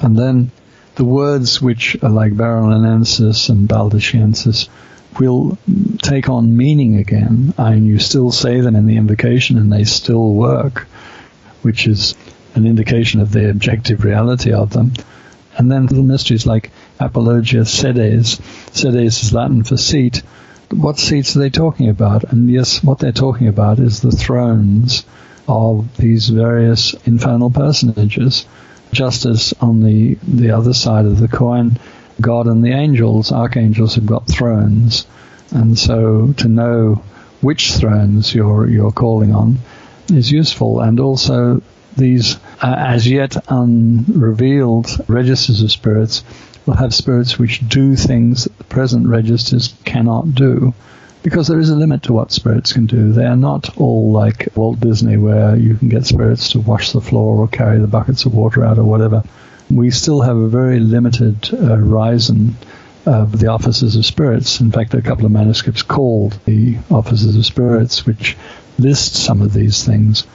And then the words which are like Veronensis and Baldasciensis will take on meaning again, and you still say them in the invocation and they still work, which is an indication of the objective reality of them. And then little mysteries like Apologia Sedes. Sedes is Latin for seat. What seats are they talking about? And yes, what they're talking about is the thrones of these various infernal personages. Just as on the other side of the coin, God and the angels, archangels, have got thrones. And so to know which thrones you're calling on is useful. And also these as yet unrevealed registers of spirits will have spirits which do things that the present registers cannot do, because there is a limit to what spirits can do. They are not all like Walt Disney, where you can get spirits to wash the floor or carry the buckets of water out or whatever. We still have a very limited horizon of the offices of spirits. In fact, there are a couple of manuscripts called the Offices of Spirits, which list some of these things.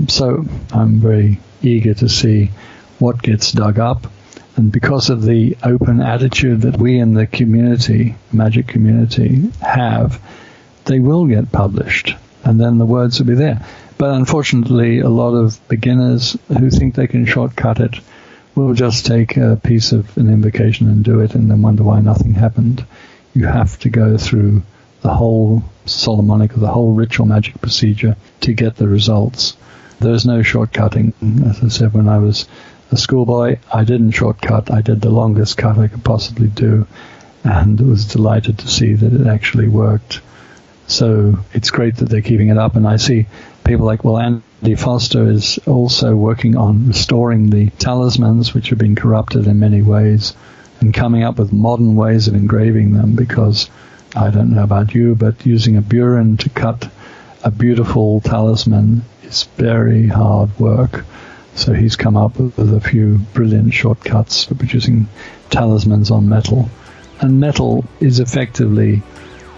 So I'm very eager to see what gets dug up. And because of the open attitude that we in the community, magic community, have, they will get published, and then the words will be there. But unfortunately, a lot of beginners who think they can shortcut it will just take a piece of an invocation and do it, and then wonder why nothing happened. You have to go through the whole Solomonic, or the whole ritual magic procedure to get the results. There's no shortcutting. As I said, when I was a schoolboy, I didn't shortcut. I did the longest cut I could possibly do, and was delighted to see that it actually worked. So it's great that they're keeping it up, and I see people like, well, Andy Foster is also working on restoring the talismans, which have been corrupted in many ways, and coming up with modern ways of engraving them, because I don't know about you, but using a burin to cut a beautiful talisman is very hard work. So he's come up with a few brilliant shortcuts for producing talismans on metal. And metal is effectively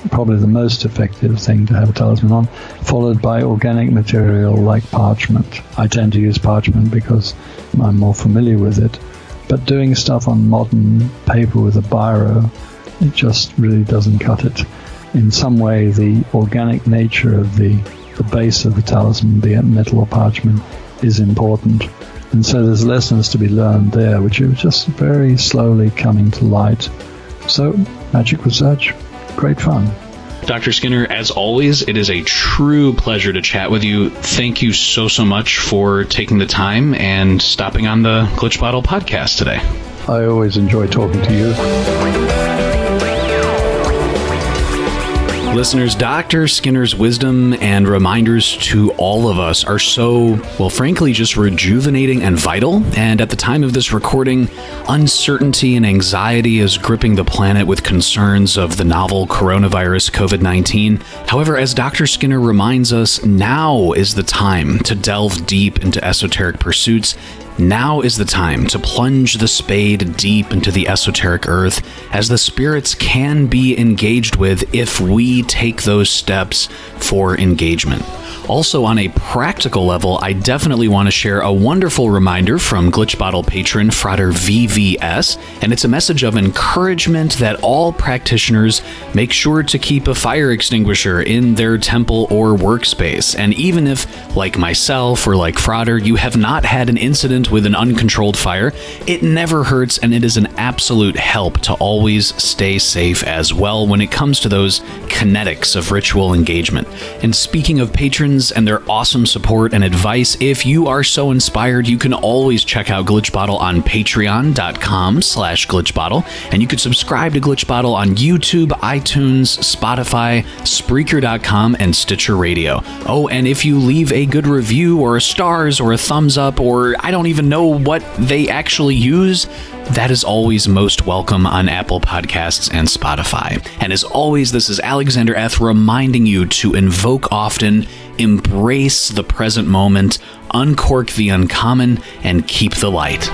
probably the most effective thing to have a talisman on, followed by organic material like parchment. I tend to use parchment because I'm more familiar with it. But doing stuff on modern paper with a biro, it just really doesn't cut it. In some way, the organic nature of the base of the talisman, be it metal or parchment, is important. And so there's lessons to be learned there, which are just very slowly coming to light. So, magic research, great fun. Dr. Skinner, as always, it is a true pleasure to chat with you. Thank you so much for taking the time and stopping on the Glitch Bottle podcast today. I always enjoy talking to you. Listeners, Dr. Skinner's wisdom and reminders to all of us are so, well, frankly, just rejuvenating and vital. And at the time of this recording, uncertainty and anxiety is gripping the planet with concerns of the novel coronavirus COVID-19. However, as Dr. Skinner reminds us, now is the time to delve deep into esoteric pursuits. Now is the time to plunge the spade deep into the esoteric earth, as the spirits can be engaged with if we take those steps for engagement. Also, on a practical level, I definitely want to share a wonderful reminder from Glitch Bottle patron Frater VVS, and it's a message of encouragement that all practitioners make sure to keep a fire extinguisher in their temple or workspace. And even if, like myself or like Frater, you have not had an incident with an uncontrolled fire, it never hurts, and it is an absolute help to always stay safe as well when it comes to those kinetics of ritual engagement. And speaking of patrons and their awesome support and advice, if you are so inspired, you can always check out Glitch Bottle on patreon.com/glitchbottle, and you can subscribe to Glitch Bottle on YouTube, iTunes, Spotify, Spreaker.com, and Stitcher Radio. Oh, and if you leave a good review or a stars or a thumbs up, or I don't even know what they actually use, that is always most welcome on Apple Podcasts and Spotify. And as always, this is Alexander F. reminding you to invoke often, embrace the present moment, uncork the uncommon, and keep the light.